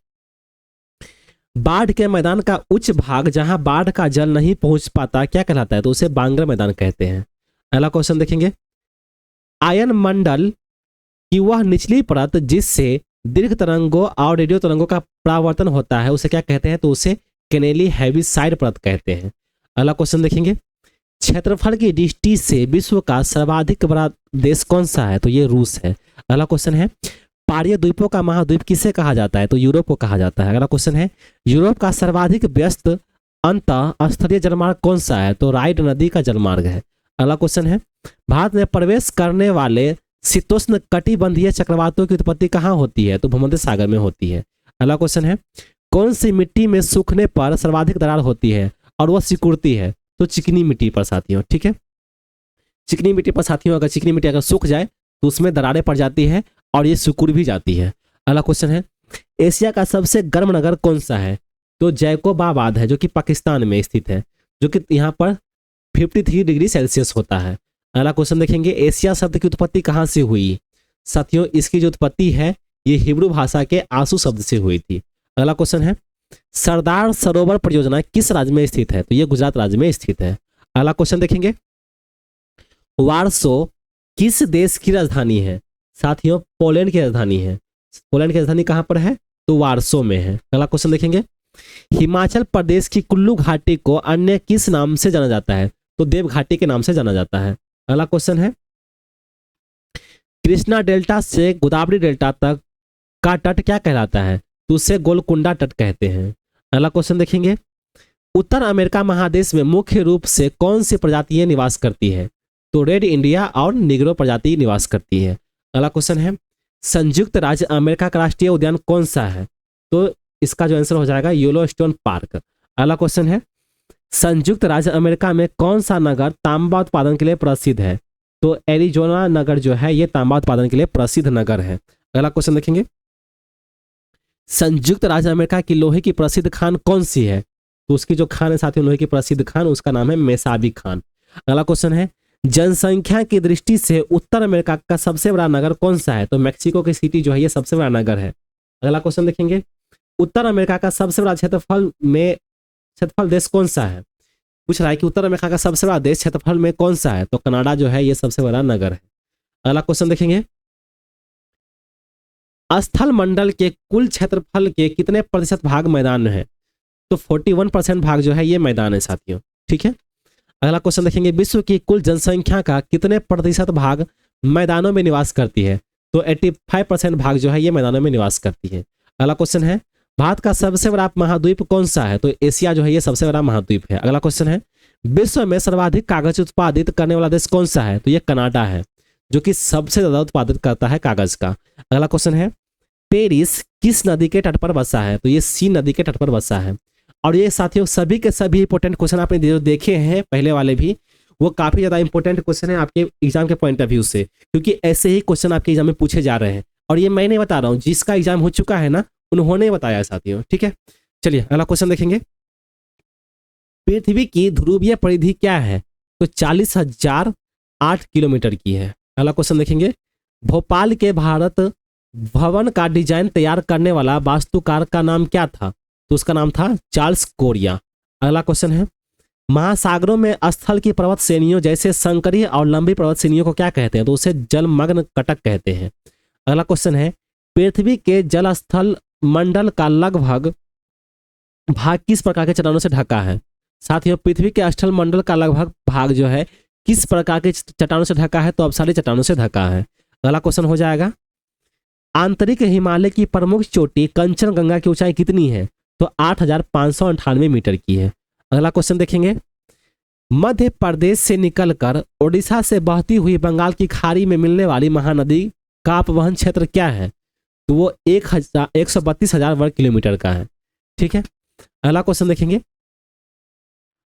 बाढ़ के मैदान का उच्च भाग जहां बाढ़ का जल नहीं पहुंच पाता क्या कहलाता है? तो उसे बांगर मैदान कहते हैं। अगला क्वेश्चन देखेंगे, आयन मंडल की वह निचली परत जिससे दीर्घ तरंगों और रेडियो तरंगों का परावर्तन होता है उसे क्या कहते हैं? तो उसे केनेली हैविसाइड परत कहते हैं। अगला क्वेश्चन देखेंगे, क्षेत्रफल की दृष्टि से विश्व का सर्वाधिक बड़ा देश कौन सा है? तो ये रूस है। अगला क्वेश्चन है, पारिय द्वीपों का महाद्वीप किसे कहा जाता है? तो यूरोप को कहा जाता है। अगला क्वेश्चन है, यूरोप का सर्वाधिक व्यस्त अंतः स्थलीय जलमार्ग कौन सा है? तो राइड नदी का जलमार्ग है। अगला क्वेश्चन है, भारत में प्रवेश करने वाले शीतोष्ण कटिबंधीय चक्रवातों की उत्पत्ति कहाँ होती है? तो भूमध्य सागर में होती है। अगला क्वेश्चन है, कौन सी मिट्टी में सूखने पर सर्वाधिक दरार होती है और वह सिकुड़ती है? तो चिकनी मिट्टी पर साथियों। ठीक है, चिकनी मिट्टी पर साथियों अगर चिकनी मिट्टी अगर सूख जाए तो उसमें दरारें पड़ जाती है और ये सिकुड़ भी जाती है। अगला क्वेश्चन है, एशिया का सबसे गर्म नगर कौन सा है? तो जैकोबाबाद है जो कि पाकिस्तान में स्थित है, जो कि यहाँ पर 53 डिग्री सेल्सियस होता है। अगला क्वेश्चन देखेंगे, एशिया शब्द की उत्पत्ति कहाँ से हुई? साथियों इसकी जो उत्पत्ति है ये हिब्रू भाषा के आंसू शब्द से हुई थी। अगला क्वेश्चन है, सरदार सरोवर परियोजना किस राज्य में स्थित है? तो ये गुजरात राज्य में स्थित है। अगला क्वेश्चन देखेंगे, वार्सो किस देश की राजधानी है? साथियों पोलैंड की राजधानी है। पोलैंड की राजधानी कहां पर है? तो वार्सो में है। अगला क्वेश्चन देखेंगे, हिमाचल प्रदेश की कुल्लू घाटी को अन्य किस नाम से जाना जाता है? तो देव घाटी के नाम से जाना जाता है। अगला क्वेश्चन है, कृष्णा डेल्टा से गोदावरी डेल्टा तक का तट क्या कहलाता है? तो उसे गोलकुंडा तट कहते हैं। अगला क्वेश्चन देखेंगे, उत्तर अमेरिका महादेश में मुख्य रूप से कौन सी प्रजातियां निवास करती है? तो रेड इंडिया और निग्रो प्रजाति निवास करती है। अगला क्वेश्चन है, संयुक्त राज्य अमेरिका का राष्ट्रीय उद्यान कौन सा है? तो इसका जो आंसर हो जाएगा येलोस्टोन पार्क। अगला क्वेश्चन है, संयुक्त राज्य अमेरिका में कौन सा नगर तांबा उत्पादन के लिए प्रसिद्ध है? तो एरिजोना नगर जो है ये तांबा उत्पादन के लिए प्रसिद्ध नगर है। अगला क्वेश्चन देखेंगे, संयुक्त राज्य अमेरिका की लोहे की प्रसिद्ध खान कौन सी है? तो उसकी जो खान है साथियों लोहे की प्रसिद्ध खान उसका नाम है मेसाबी खान। अगला क्वेश्चन है, जनसंख्या की दृष्टि से उत्तर अमेरिका का सबसे बड़ा नगर कौन सा है? तो मैक्सिको की सिटी जो है ये सबसे बड़ा नगर है। अगला क्वेश्चन देखेंगे, उत्तर अमेरिका का सबसे बड़ा क्षेत्रफल देश कौन सा है? पूछ रहा है कि उत्तर अमेरिका का सबसे बड़ा देश क्षेत्रफल में कौन सा है? तो कनाडा जो है ये सबसे बड़ा नगर है। अगला क्वेश्चन देखेंगे, स्थल मंडल के कुल क्षेत्रफल के कितने प्रतिशत भाग मैदान में है? तो 41% भाग जो है ये मैदान है साथियों। ठीक है। अगला क्वेश्चन देखेंगे, विश्व की कुल जनसंख्या का कितने प्रतिशत भाग मैदानों में निवास करती है? तो 85% भाग जो है ये मैदानों में निवास करती है। अगला क्वेश्चन है, भारत का सबसे बड़ा महाद्वीप कौन सा है? तो एशिया जो है ये सबसे बड़ा महाद्वीप है। अगला क्वेश्चन है, विश्व में सर्वाधिक कागज उत्पादित करने वाला देश कौन सा है? तो ये कनाडा है जो कि सबसे ज्यादा उत्पादित करता है कागज का। अगला क्वेश्चन है, पेरिस किस नदी के तट पर बसा है? तो ये सी नदी के तट पर बसा है। और ये साथियों सभी के सभी इंपॉर्टेंट क्वेश्चन आपने जो देखे हैं पहले वाले भी, वो काफी ज्यादा इंपॉर्टेंट क्वेश्चन है आपके एग्जाम के पॉइंट ऑफ व्यू से, क्योंकि ऐसे ही क्वेश्चन आपके एग्जाम में पूछे जा रहे हैं। और ये मैं नहीं बता रहा हूँ, जिसका एग्जाम हो चुका है ना उन्होंने बताया है साथियों। ठीक है, चलिए अगला क्वेश्चन देखेंगे। पृथ्वी की ध्रुवीय परिधि क्या है? तो 40,008 किलोमीटर की है। अगला क्वेश्चन देखेंगे। भोपाल के भारत भवन का डिजाइन तैयार करने वाला वास्तुकार का नाम क्या था? तो उसका नाम था चार्ल्स कोरिया। अगला क्वेश्चन है, महासागरों में स्थल की पर्वत श्रेणियों जैसे संकरी और लंबी पर्वत श्रेणियों को क्या कहते हैं? तो उसे जलमग्न कटक कहते हैं। अगला क्वेश्चन है, पृथ्वी के जल स्थल मंडल का लगभग भाग किस प्रकार के चट्टानों से ढका है? साथियों पृथ्वी के स्थल मंडल का लगभग भाग जो है किस प्रकार के चट्टानों से ढका है? तो अपसारी चट्टानों से ढका है। अगला क्वेश्चन हो जाएगा, आंतरिक हिमालय की प्रमुख चोटी कंचनजंगा की ऊंचाई कितनी है? तो 8,598 मीटर की है। अगला क्वेश्चन देखेंगे, मध्य प्रदेश से निकलकर ओडिशा से बहती हुई बंगाल की खाड़ी में मिलने वाली महानदी का अपवहन क्षेत्र क्या है? तो वो 132,000 वर्ग किलोमीटर का है। ठीक है, अगला क्वेश्चन देखेंगे,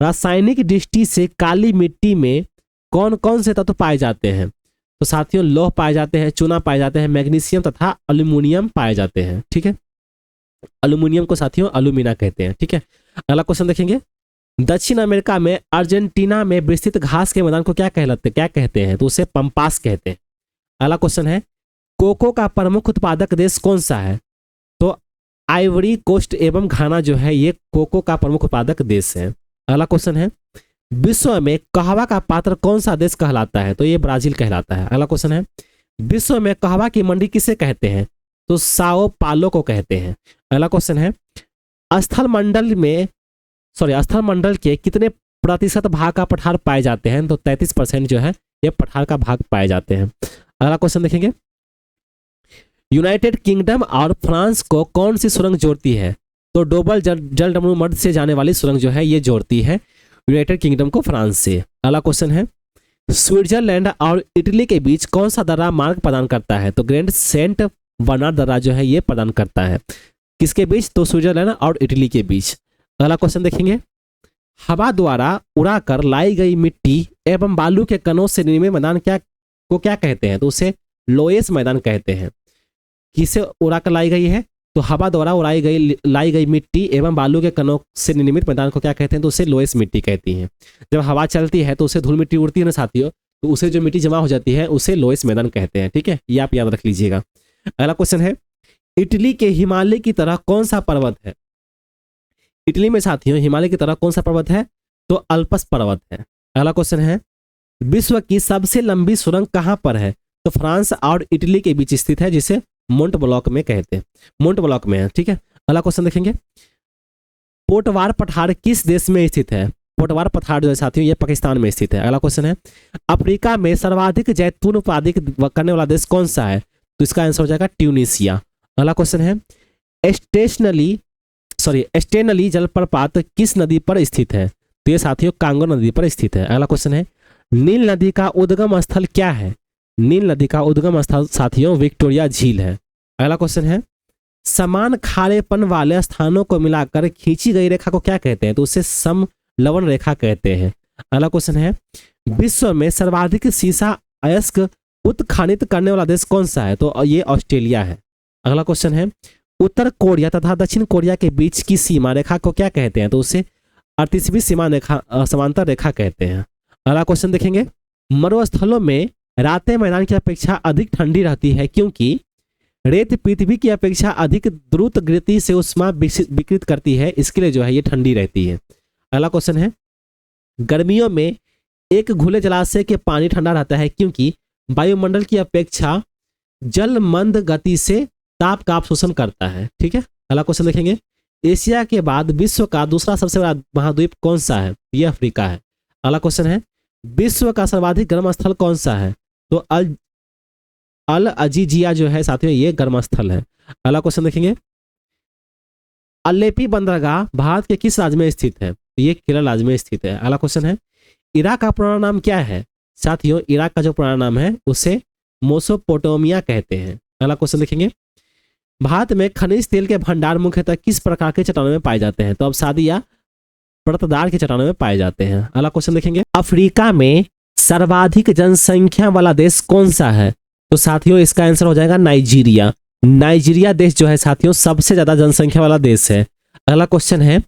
रासायनिक दृष्टि से काली मिट्टी में कौन कौन से तत्व पाए जाते हैं? तो साथियों लौह पाए जाते हैं, चूना पाए जाते हैं, मैग्नीशियम तथा एल्यूमिनियम पाए जाते हैं। ठीक है, एल्यूमिनियम को साथियों एल्यूमिना कहते हैं। ठीक है, अगला क्वेश्चन देखेंगे, दक्षिण अमेरिका में अर्जेंटीना में विस्तृत घास के मैदान को क्या कहते हैं? तो उसे पंपास कहते हैं। अगला क्वेश्चन है, कोको का प्रमुख उत्पादक देश कौन सा है? तो आइवरी कोस्ट एवं घाना जो है ये कोको का प्रमुख उत्पादक देश है। अगला क्वेश्चन है, विश्व में कहवा का पात्र कौन सा देश कहलाता है? तो ये ब्राजील कहलाता है। अगला क्वेश्चन है, विश्व में कहवा की मंडी किसे कहते हैं? तो साओ पालो को कहते हैं। अगला क्वेश्चन है, स्थल मंडल के कितने प्रतिशत भाग का पठार पाए जाते हैं? तो 33% जो है ये पठार का भाग पाए जाते हैं। अगला क्वेश्चन देखेंगे, यूनाइटेड किंगडम और फ्रांस को कौन सी सुरंग जोड़ती है? तो डोबल जलडमरू मर्द से जाने वाली सुरंग जो है ये जोड़ती है यूनाइटेड किंगडम को फ्रांस से। अगला क्वेश्चन है, स्विट्जरलैंड और इटली के बीच कौन सा दर्रा मार्ग प्रदान करता है? तो ग्रैंड सेंट बर्नार्ड दर्रा जो है ये प्रदान करता है किसके बीच? तो स्विट्जरलैंड और इटली के बीच। अगला क्वेश्चन देखेंगे, हवा द्वारा उड़ाकर लाई गई मिट्टी एवं बालू के कणों से निर्मित मैदान क्या कहते हैं? तो उसे लोएस मैदान कहते हैं। किसे उड़ाकर लाई गई है? तो हवा द्वारा लाई गई मिट्टी एवं बालू के कणों से निर्मित मैदान को क्या कहते हैं? तो उसे लोएस मिट्टी कहती हैं। जब हवा चलती है तो उसे धूल मिट्टी उड़ती है ना साथियों, तो उसे जो मिट्टी जमा हो जाती है उसे लोएस मैदान कहते हैं। ठीक है, ये आप याद रख लीजिएगा। अगला क्वेश्चन है, इटली के हिमालय की तरह कौन सा पर्वत है? इटली में साथियों हिमालय की तरह कौन सा पर्वत है? तो अल्पस पर्वत है। अगला क्वेश्चन है, विश्व की सबसे लंबी सुरंग कहां पर है? तो फ्रांस और इटली के बीच स्थित है, जिसे मोंट ब्लॉक में कहते हैं, मोंट ब्लॉक में है। ठीक है, अगला क्वेश्चन देखेंगे, पोटवार पठार किस देश में स्थित है? पोटवार पठार जो है साथियों ये पाकिस्तान में स्थित है। अगला क्वेश्चन है, अफ्रीका में सर्वाधिक जैतून उत्पादित करने वाला देश कौन सा है? तो इसका आंसर हो जाएगा ट्यूनीशिया। अगला क्वेश्चन है, स्टेनली जलप्रपात किस नदी पर स्थित है? तो ये साथियों कांगो नदी पर स्थित है। अगला क्वेश्चन है, नील नदी का उद्गम स्थल क्या है? नील नदी का उद्गम स्थल साथियों विक्टोरिया झील है। अगला क्वेश्चन है, समान खारेपन वाले स्थानों को मिलाकर खींची गई रेखा को क्या कहते हैं? तो उसे समलवन रेखा कहते हैं। अगला क्वेश्चन है, विश्व में सर्वाधिक सीसा अयस्क उत्खनन करने वाला देश कौन सा है? तो ये ऑस्ट्रेलिया है। अगला क्वेश्चन है, उत्तर कोरिया तथा दक्षिण कोरिया के बीच की सीमा रेखा को क्या कहते हैं? तो उसे 38वीं सीमा रेखा समांतर रेखा कहते हैं। अगला क्वेश्चन देखेंगे, मरुस्थलों में रातें मैदान की अपेक्षा अधिक ठंडी रहती है क्योंकि रेत पृथ्वी की अपेक्षा अधिक द्रुत गति से उष्मा विकृत करती है, इसके लिए जो है ये ठंडी रहती है। अगला क्वेश्चन है, गर्मियों में एक खुले जलाशय के पानी ठंडा रहता है क्योंकि वायुमंडल की अपेक्षा जल मंद गति से ताप का अवशोषण करता है। ठीक है, अगला क्वेश्चन देखेंगे, एशिया के बाद विश्व का दूसरा सबसे बड़ा महाद्वीप कौन सा है? यह अफ्रीका है। अगला क्वेश्चन है, विश्व का सर्वाधिक गर्म स्थल कौन सा है? तो अल अजीजिया जो है साथियों ये गर्म स्थल है। अगला क्वेश्चन देखेंगे, अलेपी बंदरगाह भारत के किस राज्य में स्थित है? ये केरल राज्य में स्थित है। अगला क्वेश्चन है, इराक का पुराना नाम क्या है? साथियों इराक का जो पुराना नाम है उसे मोसोपोटामिया कहते हैं। अगला क्वेश्चन देखेंगे, भारत में खनिज तेल के भंडार मुख्यतः किस प्रकार के चट्टानों में पाए जाते हैं? तो अब सादी या परतदार के चट्टानों में पाए जाते हैं। अगला क्वेश्चन देखेंगे, अफ्रीका में सर्वाधिक जनसंख्या वाला देश कौन सा है? तो साथियों इसका आंसर हो जाएगा नाइजीरिया। नाइजीरिया देश जो है साथियों सबसे ज्यादा जनसंख्या वाला देश है। अगला क्वेश्चन है,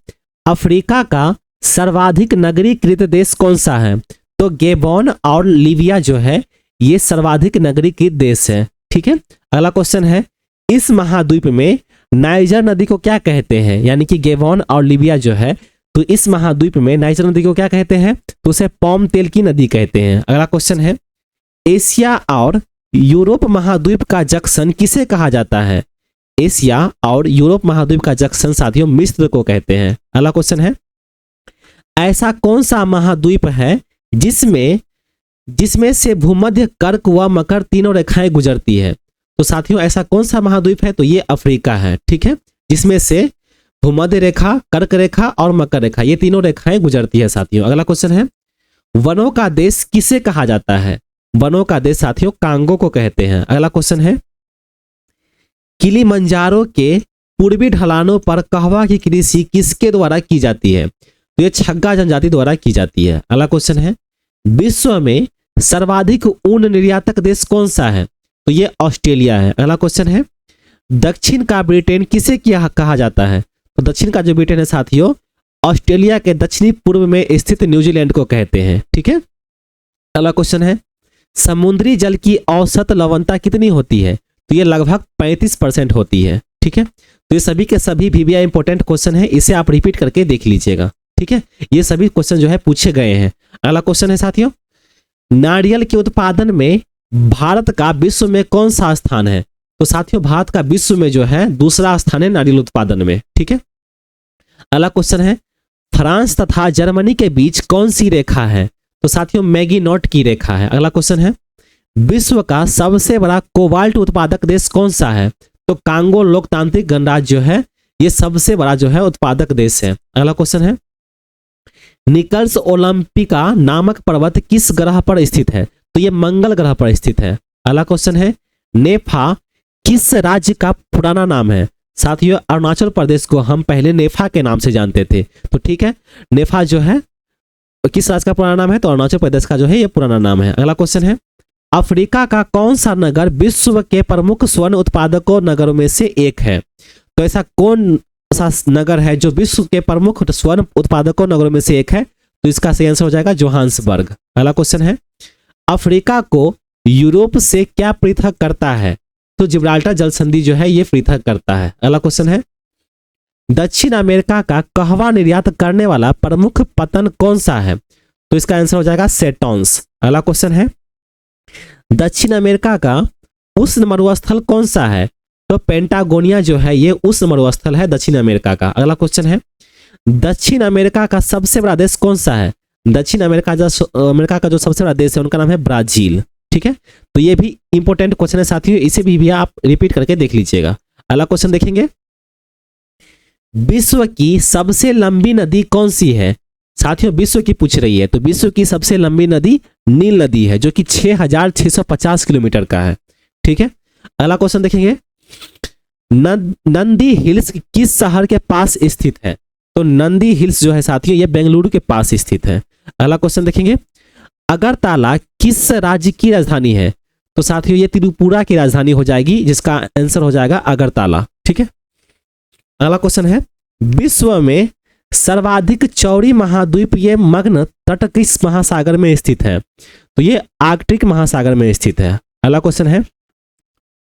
अफ्रीका का सर्वाधिक नगरीकृत देश कौन सा है? तो गेबोन और लीबिया जो है ये सर्वाधिक नगरीकृत देश है। ठीक है। अगला क्वेश्चन है, इस महाद्वीप में नाइजर नदी को क्या कहते हैं? यानी कि गेबोन और लीबिया जो है, तो इस महाद्वीप में नाइजर नदी को क्या कहते हैं? तो उसे पाम तेल की नदी कहते हैं। अगला क्वेश्चन है, एशिया और यूरोप महाद्वीप का जंक्शन किसे कहा जाता है? एशिया और यूरोप महाद्वीप का जंक्शन साथियों मिस्र को कहते हैं। अगला क्वेश्चन है, ऐसा कौन सा महाद्वीप है जिसमें से भूमध्य, कर्क व मकर तीनों रेखाएं गुजरती है? तो साथियों ऐसा कौन सा महाद्वीप है? तो ये अफ्रीका है। ठीक है, जिसमें से भूमध्य रेखा, कर्क रेखा और मकर रेखा ये तीनों रेखाएं गुजरती है साथियों। अगला क्वेश्चन है, वनों का देश किसे कहा जाता है? वनों का देश साथियों कांगो को कहते हैं। अगला क्वेश्चन है, किलिमंजारो के पूर्वी ढलानों पर कहवा की कृषि किसके द्वारा की जाती है? तो ये छग्गा जनजाति द्वारा की जाती है। अगला क्वेश्चन है, विश्व में सर्वाधिक ऊन निर्यातक देश कौन सा है? तो ये ऑस्ट्रेलिया है। अगला क्वेश्चन है, दक्षिण का ब्रिटेन किसे कहा जाता है? तो दक्षिण का जो ब्रिटेन है साथियों ऑस्ट्रेलिया के दक्षिणी पूर्व में स्थित न्यूजीलैंड को कहते हैं। ठीक है। अगला क्वेश्चन है, समुद्री जल की औसत लवणता कितनी होती है? तो ये लगभग 35% होती है। ठीक है। तो ये सभी के सभी VBA इंपॉर्टेंट क्वेश्चन है, इसे आप रिपीट करके देख लीजिएगा। ठीक है, ये सभी क्वेश्चन जो है पूछे गए हैं। अगला क्वेश्चन है साथियों, नारियल के उत्पादन में भारत का विश्व में कौन सा स्थान है? तो साथियों भारत का विश्व में जो है दूसरा स्थान है नारियल उत्पादन में। ठीक है। अगला क्वेश्चन है, फ्रांस तथा जर्मनी के बीच कौन सी रेखा है? तो साथियों मैगीनॉट की रेखा है। अगला क्वेश्चन है, विश्व का सबसे बड़ा कोबाल्ट उत्पादक देश कौन सा है? तो कांगो लोकतांत्रिक गणराज्य जो है ये सबसे बड़ा जो है उत्पादक देश है। अगला क्वेश्चन है, निकल्स ओलंपिका नामक पर्वत किस ग्रह पर स्थित है? तो ये मंगल ग्रह पर स्थित है। अगला क्वेश्चन है, नेफा किस राज्य का पुराना नाम है? साथियों अरुणाचल प्रदेश को हम पहले नेफा के नाम से जानते थे। तो ठीक है, नेफा जो है किस राज्य का पुराना नाम है? तो अरुणाचल प्रदेश का जो है ये पुराना नाम है। अगला क्वेश्चन है, अफ्रीका का कौन सा नगर विश्व के प्रमुख स्वर्ण उत्पादकों नगरों में से एक है? तो ऐसा कौन सा नगर है जो विश्व के प्रमुख स्वर्ण उत्पादकों नगरों में से एक है? तो इसका सही आंसर हो जाएगा जोहान्सबर्ग। अगला क्वेश्चन है, अफ्रीका को यूरोप से क्या पृथक करता है? तो जिब्राल्टर जल संधि जो है ये पृथक करता है। अगला क्वेश्चन है, दक्षिण अमेरिका का कहवा निर्यात करने वाला प्रमुख पतन कौन सा है? तो इसका आंसर हो जाएगा सेटॉन्स। अगला क्वेश्चन है, दक्षिण अमेरिका का उष्ण मरुस्थल कौन सा है? तो पेंटागोनिया जो है ये उष्ण मरुस्थल है दक्षिण अमेरिका का। अगला क्वेश्चन है, दक्षिण अमेरिका का सबसे बड़ा देश कौन सा है? दक्षिण अमेरिका का जो सबसे बड़ा देश है उनका नाम है ब्राजील। ठीक है, तो ये भी इंपॉर्टेंट क्वेश्चन है साथियों, इसे भी आप रिपीट करके देख लीजिएगा। अगला क्वेश्चन देखेंगे, विश्व की सबसे लंबी नदी कौन सी है? साथियों विश्व की पूछ रही है, तो विश्व की सबसे लंबी नदी नील नदी है जो कि 6650 किलोमीटर का है। ठीक है। अगला क्वेश्चन देखेंगे, नंदी हिल्स किस शहर के पास स्थित है? तो नंदी हिल्स जो है साथियों ये बेंगलुरु के पास स्थित है। अगला क्वेश्चन देखेंगे, अगरतला किस राज्य की राजधानी है? तो साथियों ये त्रिपुरा की राजधानी हो जाएगी, जिसका आंसर हो जाएगा अगरतला। ठीक है। अगला क्वेश्चन है, विश्व में सर्वाधिक चौड़ी महाद्वीपीय मग्न तट किस महासागर में स्थित है? तो ये आर्कटिक महासागर में स्थित है। अगला क्वेश्चन है,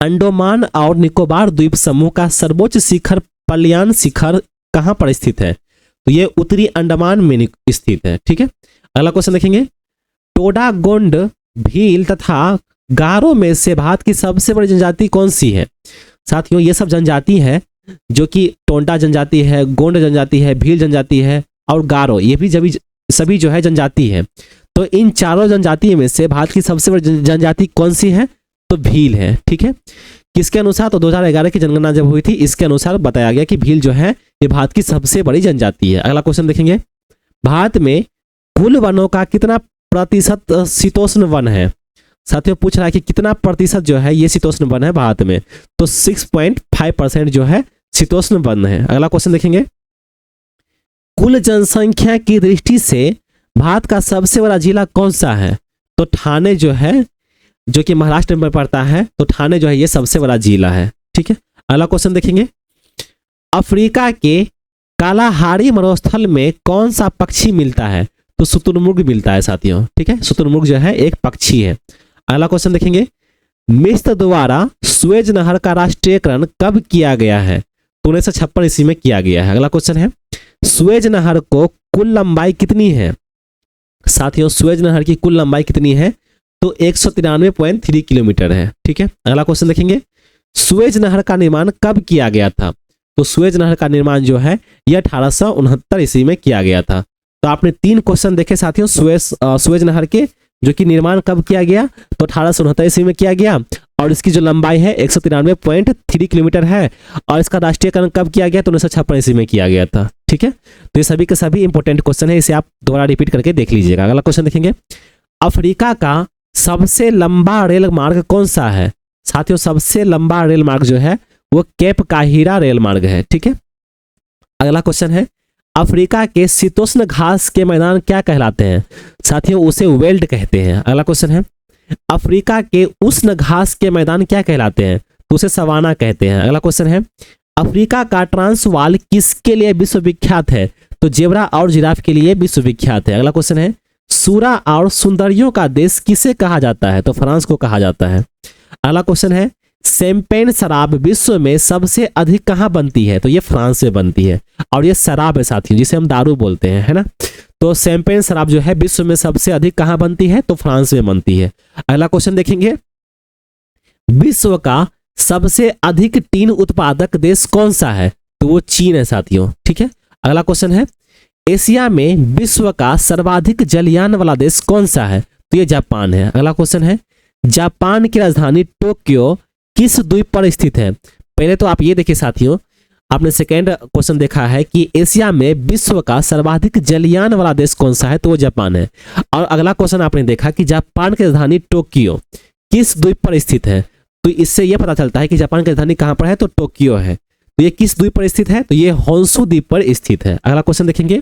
अंडमान और निकोबार द्वीप समूह का सर्वोच्च शिखर पलियान शिखर कहां पर स्थित है? तो ये उत्तरी अंडमान में स्थित है। ठीक है। अगला क्वेश्चन देखेंगे, टोडागोंड, भील तथा गारो में से भारत की सबसे बड़ी जनजाति कौन सी है? साथियों ये सब जनजाति है जो कि टोंडा जनजाति है, गोंड जनजाति है, भील जनजाति है और गारो, ये भी सभी जो है जनजाति है। तो इन चारों जनजाति में से भारत की सबसे बड़ी जनजाति कौन सी है? तो भील है। ठीक है। किसके अनुसार? तो 2011 की जनगणना जब हुई थी इसके अनुसार बताया गया कि भील जो है ये भारत की सबसे बड़ी जनजाति है। अगला क्वेश्चन देखेंगे, भारत में कुल वनों का कितना प्रतिशत शीतोष्ण वन है? साथियों पूछ रहा है कि कितना प्रतिशत जो है ये शीतोष्ण वर्ण है भारत में, तो 6.5% जो है शीतोष्ण वर्ण है। अगला क्वेश्चन देखेंगे, कुल जनसंख्या की दृष्टि से भारत का सबसे बड़ा जिला कौन सा है, तो ठाणे जो है, जो कि महाराष्ट्र में पड़ता है, तो ठाणे जो है ये सबसे बड़ा जिला है। ठीक है, अगला क्वेश्चन देखेंगे, अफ्रीका के कालाहारी मरुस्थल में कौन सा पक्षी मिलता है, तो शुतुरमुर्ग मिलता है साथियों। ठीक है, शुतुरमुर्ग जो है एक पक्षी है। अगला क्वेश्चन देखेंगे, मिस्र द्वारा सुएज नहर का राष्ट्रीयकरण कब किया गया है, तो 1956 ईस्वी में किया गया है। अगला क्वेश्चन है, सुएज नहर को कुल लंबाई कितनी है, साथियों सुएज नहर की कुल लंबाई कितनी है, तो 193.3 किलोमीटर है। ठीक है, अगला क्वेश्चन देखेंगे, सुएज नहर का निर्माण कब किया गया था, तो सुएज नहर का निर्माण जो है यह 1869 ईस्वी में किया गया था। तो आपने 3 क्वेश्चन देखे साथियों सुएज नहर के, जो कि निर्माण कब किया गया, तो 1869 ईस्वी में किया गया, और इसकी जो लंबाई है 193.3 किलोमीटर है, और इसका राष्ट्रीयकरण कब किया गया, तो 1956 ईस्वी में किया गया था। ठीक है, तो ये सभी के सभी इंपॉर्टेंट क्वेश्चन है, इसे आप दोबारा रिपीट करके देख लीजिएगा। अगला क्वेश्चन देखेंगे, अफ्रीका का सबसे लंबा रेल मार्ग कौन सा है, साथियों सबसे लंबा रेल मार्ग जो है वो केप काहिरा रेल मार्ग है। ठीक है, अगला क्वेश्चन है, अफ्रीका के शीतोष्ण घास के मैदान क्या कहलाते हैं, साथियों उसे वेल्ड कहते हैं। अगला क्वेश्चन है, अफ्रीका के उष्ण घास के मैदान क्या कहलाते हैं, तो उसे सवाना कहते हैं। अगला क्वेश्चन है, अफ्रीका का ट्रांसवाल किसके लिए विश्वविख्यात है, तो जेब्रा और जिराफ के लिए विश्वविख्यात है। अगला क्वेश्चन है, सूरा और सुंदरियों का देश किसे कहा जाता है, तो फ्रांस को कहा जाता है। अगला क्वेश्चन है, शैंपेन शराब विश्व में सबसे अधिक कहाँ बनती है, तो ये फ्रांस में बनती है, और ये शराब है साथियों जिसे हम दारू बोलते हैं, है ना। तो शैंपेन शराब जो है विश्व में सबसे अधिक कहाँ बनती है, तो फ्रांस में बनती है। अगला क्वेश्चन देखेंगे, विश्व का सबसे अधिक टीन उत्पादक देश कौन सा है, तो वो चीन है साथियों। ठीक है, अगला क्वेश्चन है, एशिया में विश्व का सर्वाधिक जलयान वाला देश कौन सा है, तो ये जापान है। अगला क्वेश्चन है, जापान की राजधानी टोक्यो किस द्वीप पर स्थित है। पहले तो आप ये देखिए साथियों, आपने सेकेंड क्वेश्चन देखा है कि एशिया में विश्व का सर्वाधिक जलयान वाला देश कौन सा है, तो वो जापान है। और अगला क्वेश्चन आपने देखा कि जापान की राजधानी टोक्यो किस द्वीप पर स्थित है, तो इससे यह पता चलता है कि जापान की राजधानी कहां पर है, तो टोक्यो है। तो ये किस द्वीप पर स्थित है, तो ये होन्शु द्वीप पर स्थित है। अगला क्वेश्चन देखेंगे,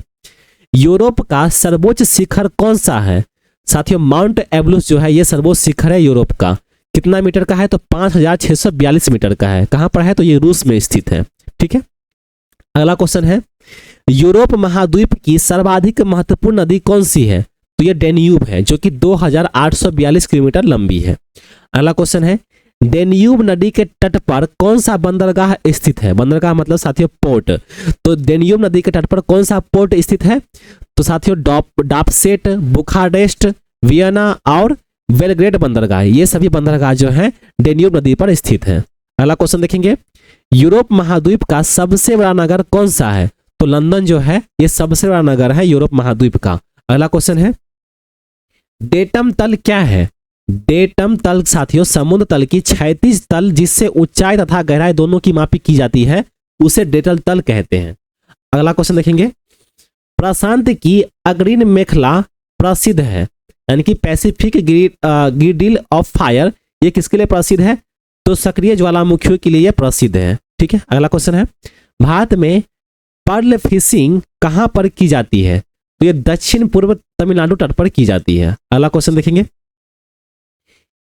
यूरोप का सर्वोच्च शिखर कौन सा है, साथियों माउंट एवरेस्ट जो है ये सर्वोच्च शिखर है यूरोप का। कितना मीटर का है, तो 5642 मीटर का है। कहां पर है, तो ये रूस में स्थित है। ठीक है, अगला क्वेश्चन है, यूरोप महाद्वीप की सर्वाधिक महत्वपूर्ण नदी कौन सी है, तो ये डेन्यूब है, जो कि 2842 किलोमीटर लंबी है। अगला क्वेश्चन है, डेन्यूब नदी के तट पर कौन सा बंदरगाह स्थित है, बंदरगाह मतलब साथियों पोर्ट। तो डेन्यूब नदी के तट पर कौन सा पोर्ट स्थित है, तो साथियों डापसेट, बुखारेस्ट, वियना और बेलग्रेड बंदरगाह, ये सभी बंदरगाह जो है डेन्यूब नदी पर स्थित है। अगला क्वेश्चन देखेंगे, यूरोप महाद्वीप का सबसे बड़ा नगर कौन सा है, तो लंदन जो है ये सबसे बड़ा नगर है यूरोप महाद्वीप का। अगला क्वेश्चन है, डेटम तल क्या है। डेटम तल साथियों समुद्र तल की क्षैतिज तल जिससे ऊंचाई तथा गहराई दोनों की मापी की जाती है उसे डेटम तल कहते हैं। अगला क्वेश्चन देखेंगे, प्रशांत की अग्नि मेखला प्रसिद्ध है, यानी कि पैसिफिक ग्रिडिल ऑफ फायर, ये किसके लिए प्रसिद्ध है, तो सक्रिय ज्वालामुखियों के लिए प्रसिद्ध है। ठीक है, अगला क्वेश्चन है, भारत में पर्ल फिशिंग कहां पर की जाती है, तो ये दक्षिण पूर्व तमिलनाडु तट पर की जाती है। अगला क्वेश्चन देखेंगे,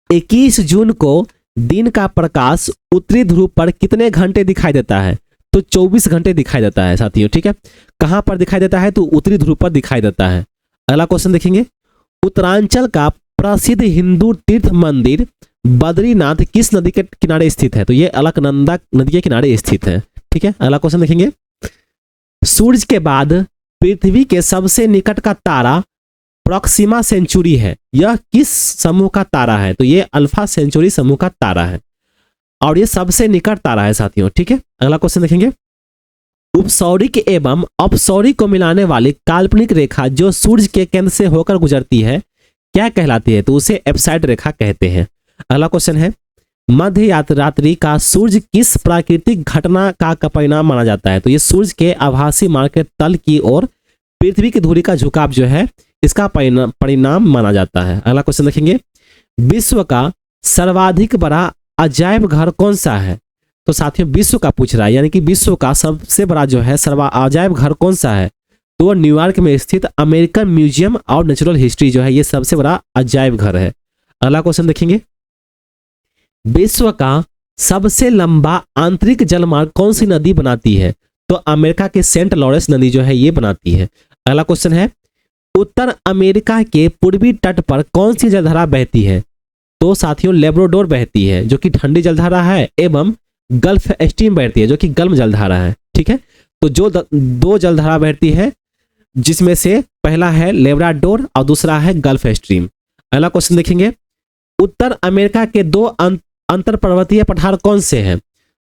21 जून को दिन का प्रकाश उत्तरी ध्रुव पर कितने घंटे दिखाई देता है, तो 24 घंटे दिखाई देता है साथियों। ठीक है, कहां पर दिखाई देता है, तो उत्तरी ध्रुव पर दिखाई देता है। अगला क्वेश्चन देखेंगे, उत्तरांचल का प्रसिद्ध हिंदू तीर्थ मंदिर बद्रीनाथ किस नदी के किनारे स्थित है, तो ये अलकनंदा नदी के किनारे स्थित है। ठीक है, अगला क्वेश्चन देखेंगे, सूर्य के बाद पृथ्वी के सबसे निकट का तारा प्रॉक्सिमा सेंचुरी है, यह किस समूह का तारा है, तो ये अल्फा सेंचुरी समूह का तारा है और ये सबसे निकट तारा है साथियों। ठीक है, अगला क्वेश्चन देखेंगे, उपसौरिक एवं अपसौरिक को मिलाने वाली काल्पनिक रेखा जो सूर्य के केंद्र से होकर गुजरती है क्या कहलाती है, तो उसे एप्साइड रेखा कहते हैं। अगला क्वेश्चन है, मध्य रात्रि का सूर्य किस प्राकृतिक घटना का परिणाम माना जाता है, तो ये सूर्य के आभासी मार्ग के तल की ओर पृथ्वी की धुरी का झुकाव जो है इसका परिणाम माना जाता है। अगला क्वेश्चन देखेंगे, विश्व का सर्वाधिक बड़ा अजायब घर कौन सा है? तो साथियों विश्व का पूछ रहा है, यानी कि विश्व का सबसे बड़ा जो है अजायब घर कौन सा है? तो वो न्यूयॉर्क में स्थित American museum of natural history जो है ये सबसे बड़ा अजायब घर है। अगला क्वेश्चन देखेंगे, विश्व का सबसे लंबा आंतरिक जलमार्ग कौन सी नदी बनाती है? तो अमेरिका के सेंट लॉरेंस नदी जो है ये बनाती है। अगला क्वेश्चन है, उत्तर अमेरिका के पूर्वी तट पर कौन सी जलधारा बहती है? तो साथियों लेब्राडोर बहती है जो कि ठंडी जलधारा है, एवं गल्फ स्ट्रीम बहती है जो कि गर्म जलधारा है। ठीक है, तो जो दो जलधारा बहती है जिसमें से पहला है लेब्राडोर और दूसरा है गल्फ स्ट्रीम। अगला क्वेश्चन देखेंगे, उत्तर अमेरिका के दो अंतर पर्वतीय पठार कौन से हैं?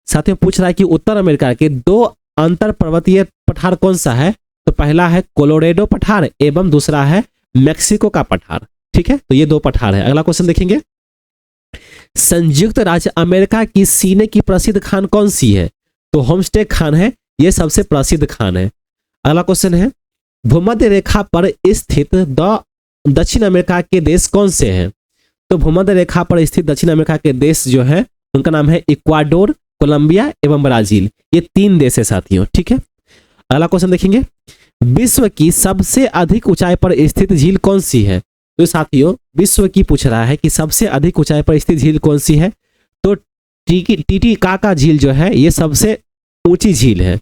साथियों पूछ रहा है कि उत्तर अमेरिका के दो अंतर पर्वतीय पठार कौन सा है? तो पहला है कोलोरेडो पठार एवं दूसरा है मेक्सिको का पठार। ठीक है, तो ये दो पठार है। अगला क्वेश्चन देखेंगे, संयुक्त राज्य अमेरिका की सीने की प्रसिद्ध खान कौन सी है? तो होमस्टे खान है, ये सबसे प्रसिद्ध खान है। अगला क्वेश्चन है, भूमध्य रेखा पर स्थित दक्षिण अमेरिका के देश कौन से हैं? तो भूमध्य रेखा पर स्थित दक्षिण अमेरिका के देश जो है उनका नाम है इक्वाडोर, कोलंबिया एवं ब्राजील। ये 3 देश है साथियों। ठीक है, अगला क्वेश्चन देखेंगे, विश्व की सबसे अधिक ऊंचाई पर स्थित झील कौन सी है? तो साथियों विश्व की पूछ रहा है कि सबसे अधिक ऊंचाई पर स्थित झील कौन सी है? तो टीटीकाका झील जो है ये सबसे ऊंची झील है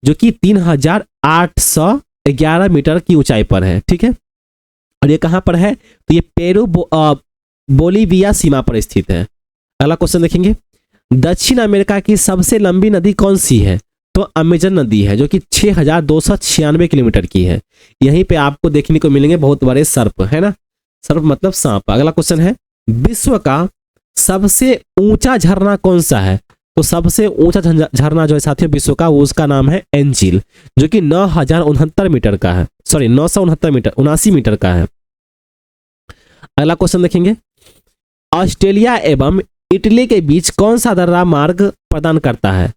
जो कि 3811 मीटर की ऊंचाई पर है। ठीक है, और ये कहां पर है? तो ये पेरू बोलीविया सीमा पर स्थित है। अगला क्वेश्चन देखेंगे, दक्षिण अमेरिका की सबसे लंबी नदी कौन सी है? तो अमेजन नदी है जो कि 6296 किलोमीटर की है। यहीं पे आपको देखने को मिलेंगे बहुत बड़े सर्प, है ना, सर्प मतलब सांप। अगला क्वेश्चन है, विश्व का सबसे ऊंचा झरना कौन सा है? तो सबसे ऊंचा झरना जो है साथियों विश्व का, वो उसका नाम है एंजिल जो कि 9069 मीटर का है, सॉरी 969 मीटर का है। अगला क्वेश्चन देखेंगे, ऑस्ट्रेलिया एवं इटली के बीच कौन सा दर्रा मार्ग प्रदान करता है?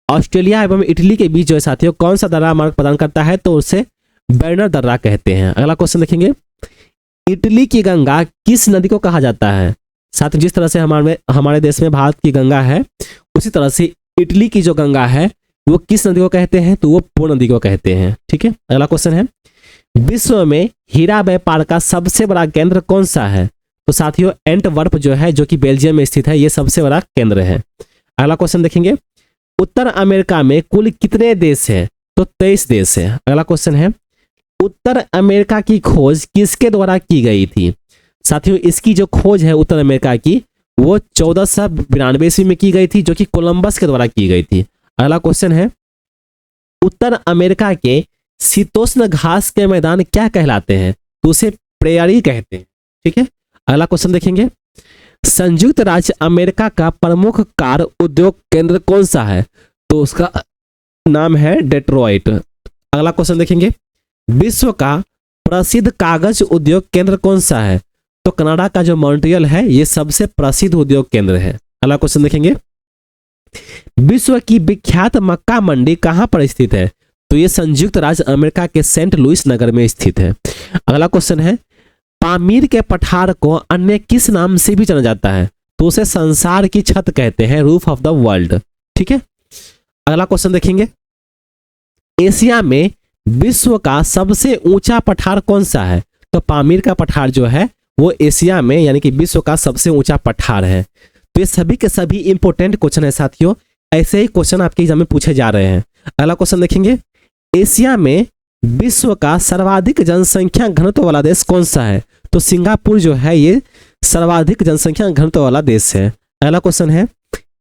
ऑस्ट्रेलिया एवं इटली के बीच जो है साथियों कौन सा दर्रा मार्ग प्रदान करता है? तो उसे बर्नर दर्रा कहते हैं। अगला क्वेश्चन देखेंगे, इटली की गंगा किस नदी को कहा जाता है? साथियों जिस तरह से हमारे देश में भारत की गंगा है, उसी तरह से इटली की जो गंगा है वो किस नदी को कहते हैं? तो वो पो नदी को कहते हैं। ठीक है, अगला क्वेश्चन है, विश्व में हीरा व्यापार का सबसे बड़ा केंद्र कौन सा है? तो साथियों एंटवर्प जो है जो कि बेल्जियम में स्थित है, ये सबसे बड़ा केंद्र है। अगला क्वेश्चन देखेंगे, उत्तर अमेरिका में कुल कितने देश हैं? तो 23 देश है। अगला क्वेश्चन है, उत्तर अमेरिका की खोज किसके द्वारा की गई थी? साथियों इसकी जो खोज है उत्तर अमेरिका की वो 1492 ईस्वी में की गई थी जो कि कोलंबस के द्वारा की गई थी। अगला क्वेश्चन है, उत्तर अमेरिका के शीतोष्ण घास के मैदान क्या कहलाते हैं? तो उसे प्रेयरी कहते हैं। ठीक है, अगला क्वेश्चन देखेंगे, संयुक्त राज्य अमेरिका का प्रमुख कार उद्योग केंद्र कौन सा है? तो उसका नाम है डेट्रॉइट। अगला क्वेश्चन देखेंगे, विश्व का प्रसिद्ध कागज उद्योग केंद्र कौन सा है? तो कनाडा का जो मॉन्ट्रियल है ये सबसे प्रसिद्ध उद्योग केंद्र है। अगला क्वेश्चन देखेंगे, विश्व की विख्यात मक्का मंडी कहां पर स्थित है? तो ये संयुक्त राज्य अमेरिका के सेंट लुइस नगर में स्थित है। अगला क्वेश्चन है, पामीर के पठार को अन्य किस नाम से भी जाना जाता है? तो उसे संसार की छत कहते हैं, रूफ ऑफ द वर्ल्ड। ठीक है, अगला क्वेश्चन देखेंगे, एशिया में विश्व का सबसे ऊंचा पठार कौन सा है? तो पामीर का पठार जो है वो एशिया में यानी कि विश्व का सबसे ऊंचा पठार है। तो ये सभी के सभी इंपॉर्टेंट क्वेश्चन है साथियों, ऐसे ही क्वेश्चन आपके एग्जाम में पूछे जा रहे हैं। अगला क्वेश्चन देखेंगे, एशिया में विश्व का सर्वाधिक जनसंख्या घनत्व वाला देश कौन सा है? तो सिंगापुर जो है ये सर्वाधिक जनसंख्या घनत्व वाला देश है। अगला क्वेश्चन है,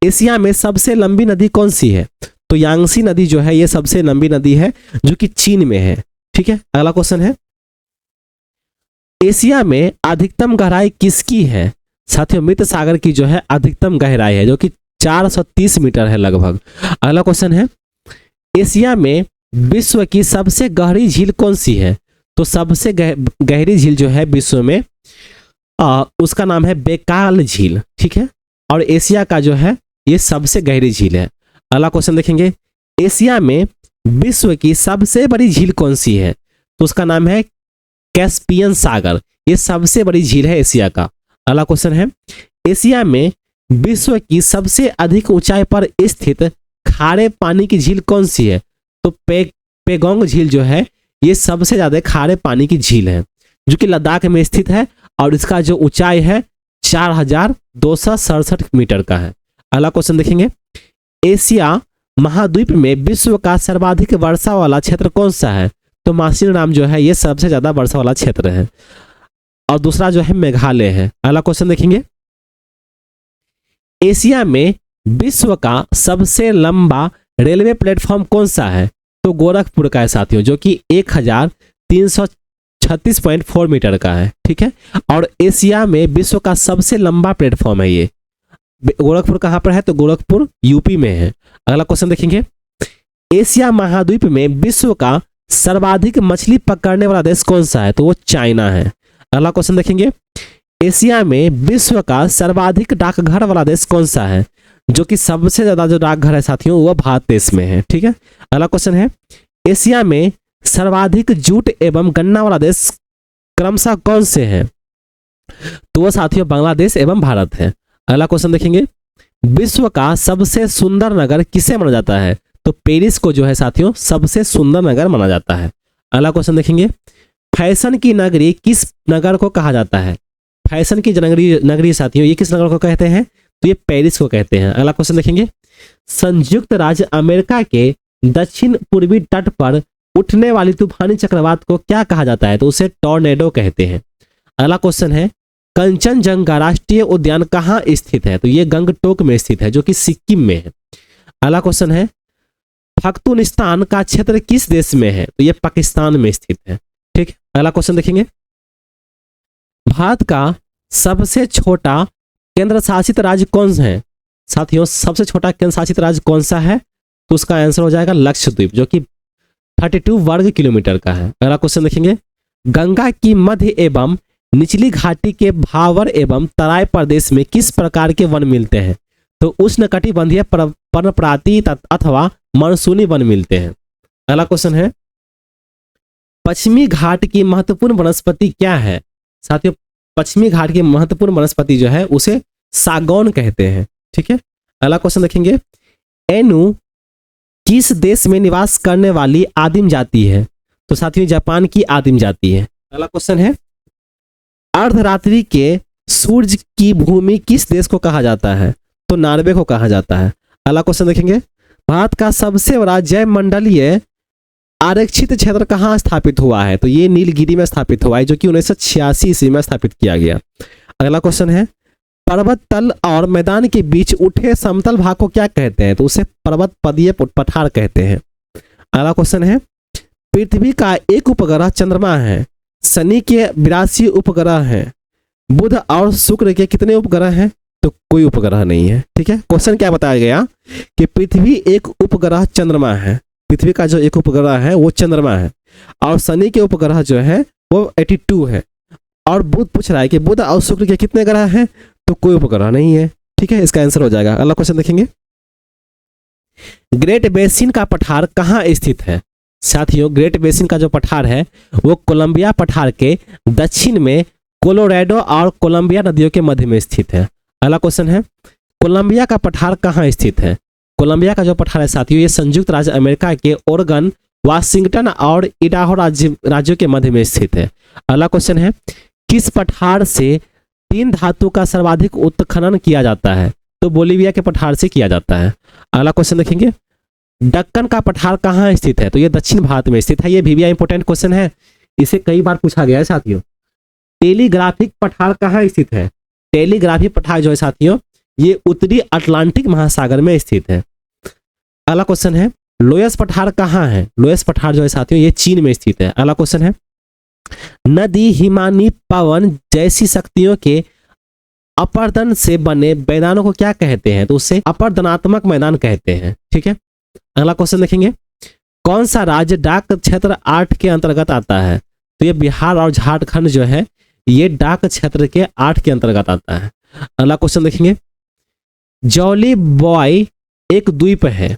एशिया में सबसे लंबी नदी कौन सी है? तो यांगसी नदी जो है ये सबसे लंबी नदी है जो कि चीन में है। ठीक है, अगला क्वेश्चन है, एशिया में अधिकतम गहराई किसकी है? साथियों मृत सागर की जो है अधिकतम गहराई है जो कि 430 मीटर है लगभग। अगला क्वेश्चन है, एशिया में विश्व की सबसे गहरी झील कौन सी है? तो सबसे गहरी झील जो है विश्व में उसका नाम है बेकाल झील। ठीक है, और एशिया का जो है ये सबसे गहरी झील है। अगला क्वेश्चन देखेंगे, एशिया में विश्व की सबसे बड़ी झील कौन सी है? तो उसका नाम है कैस्पियन सागर, ये सबसे बड़ी झील है एशिया का। अगला क्वेश्चन है, एशिया में विश्व की सबसे अधिक ऊंचाई पर स्थित खारे पानी की झील कौन सी है? तो पेगोंग झील जो है ये सबसे ज्यादा खारे पानी की झील है, जो कि लद्दाख में स्थित है और इसका जो ऊंचाई है 4267 मीटर का है। अगला क्वेश्चन देखेंगे, एशिया महाद्वीप में विश्व का सर्वाधिक वर्षा वाला क्षेत्र कौन सा है? तो मासिनराम जो है ये सबसे ज्यादा वर्षा वाला क्षेत्र है और दूसरा जो है मेघालय है। अगला क्वेश्चन देखेंगे, एशिया में विश्व का सबसे लंबा रेलवे प्लेटफॉर्म कौन सा है? तो गोरखपुर का है साथियों, जो कि 1336.4 मीटर का है। ठीक है, और एशिया में विश्व का सबसे लंबा प्लेटफॉर्म है ये। गोरखपुर कहां पर है? तो गोरखपुर यूपी में है। अगला क्वेश्चन देखेंगे, एशिया महाद्वीप में विश्व का सर्वाधिक मछली पकड़ने वाला देश कौन सा है? तो वो चाइना है। अगला क्वेश्चन देखेंगे, एशिया में विश्व का सर्वाधिक डाकघर वाला देश कौन सा है? जो कि सबसे ज्यादा जो डाकघर है साथियों वो भारत देश में है। ठीक है, अगला क्वेश्चन है, एशिया में सर्वाधिक जूट एवं गन्ना वाला देश क्रमशः कौन से हैं? तो वो साथियों बांग्लादेश एवं भारत है। अगला क्वेश्चन देखेंगे, विश्व का सबसे सुंदर नगर किसे माना जाता है? तो पेरिस को जो है साथियों सबसे सुंदर नगर माना जाता है। अगला क्वेश्चन देखेंगे, फैशन की नगरी किस नगर को कहा जाता है? फैशन की नगरी साथियों ये किस नगर को कहते हैं? तो ये पेरिस को कहते हैं। अगला क्वेश्चन देखेंगे, संयुक्त राज्य अमेरिका के दक्षिण पूर्वी तट पर उठने वाली तूफानी चक्रवात को क्या कहा जाता है? तो उसे टॉर्नेडो कहते हैं। अगला क्वेश्चन है, कंचनजंगा राष्ट्रीय उद्यान कहाँ स्थित है? तो ये गंगटोक में स्थित है, जो कि सिक्किम में है। अगला क्वेश्चन है, पख्तूनिस्तान का क्षेत्र किस देश में है? तो ये पाकिस्तान में स्थित है। ठीक है, अगला क्वेश्चन देखेंगे, भारत का सबसे छोटा केंद्र शासित राज्य कौन सा है? साथियों सबसे छोटा केंद्र शासित राज्य कौन सा है? तो उसका आंसर हो जाएगा लक्षद्वीप, जो कि 32 वर्ग किलोमीटर का है। अगला क्वेश्चन देखेंगे, गंगा की मध्य एवं निचली घाटी के भावर एवं तराई प्रदेश में किस प्रकार के वन मिलते हैं? तो उष्णकटिबंधीय पर्णपाती अथवा मानसूनी वन मिलते हैं। अगला क्वेश्चन है, पश्चिमी घाट की महत्वपूर्ण वनस्पति क्या है? साथियों पश्चिमी घाट की महत्वपूर्ण वनस्पति जो है उसे सागौन कहते हैं। ठीक है, अगला क्वेश्चन देखेंगे, एनु किस देश में निवास करने वाली आदिम जाति है? तो साथियों जापान की आदिम जाति है। अगला क्वेश्चन है, अर्धरात्रि के सूर्य की भूमि किस देश को कहा जाता है? तो नॉर्वे को कहा जाता है। अगला क्वेश्चन देखेंगे, भारत का सबसे बड़ा जैव मंडलीय आरक्षित क्षेत्र कहाँ स्थापित हुआ है? तो ये नीलगिरी में स्थापित हुआ है, जो कि 1986 ईस्वी में स्थापित किया गया। अगला क्वेश्चन है, पर्वत तल और मैदान के बीच उठे समतल भाग को क्या कहते हैं? तो उसे पर्वत पदीय पठार कहते हैं। अगला क्वेश्चन है, पृथ्वी का एक उपग्रह चंद्रमा है, शनि के 82 उपग्रह हैं, बुध और शुक्र के कितने उपग्रह हैं? तो कोई उपग्रह नहीं है। ठीक है, क्वेश्चन क्या बताया गया कि पृथ्वी एक उपग्रह चंद्रमा है, पृथ्वी का जो एक उपग्रह है वो चंद्रमा है और शनि के उपग्रह जो है वो 82 है और बुध पूछ रहा है कि बुध और शुक्र के कितने ग्रह हैं? तो कोई उपग्रह नहीं है। ठीक है, इसका आंसर हो जाएगा। अगला क्वेश्चन देखेंगे, ग्रेट बेसिन का पठार कहाँ स्थित है? साथियों ग्रेट बेसिन का जो पठार है वो कोलंबिया पठार के दक्षिण में कोलोराडो और कोलंबिया नदियों के मध्य में स्थित है। अगला क्वेश्चन है, कोलंबिया का पठार कहाँ स्थित है? कोलंबिया का जो पठार है साथियों ये संयुक्त राज्य अमेरिका के ओरेगन, वाशिंगटन और इडाहो राज्यों के मध्य में स्थित है। अगला क्वेश्चन है, किस पठार से तीन धातु का सर्वाधिक उत्खनन किया जाता है? तो बोलिविया के पठार से किया जाता है। अगला क्वेश्चन देखेंगे, दक्कन का पठार कहाँ स्थित है? तो ये दक्षिण भारत में स्थित है। ये भी इंपॉर्टेंट क्वेश्चन है, इसे कई बार पूछा गया है साथियों। टेलीग्राफिक पठार कहाँ स्थित है? टेलीग्राफिक पठार जो है साथियों ये उत्तरी अटलांटिक महासागर में स्थित है। अगला क्वेश्चन है, लोयस पठार कहाँ है? लोयस पठार जो है साथियों ये चीन में स्थित है। अगला क्वेश्चन है, नदी, हिमानी, पवन जैसी शक्तियों के अपर्दन से बने मैदानों को क्या कहते हैं? तो उससे अपर्दनात्मक मैदान कहते हैं। ठीक है, अगला क्वेश्चन देखेंगे, कौन सा राज्य डाक क्षेत्र 8 के अंतर्गत आता है? तो ये बिहार और झारखंड जो है ये डाक क्षेत्र के 8 के अंतर्गत आता है। अगला क्वेश्चन देखेंगे, जॉली बॉय एक द्वीप है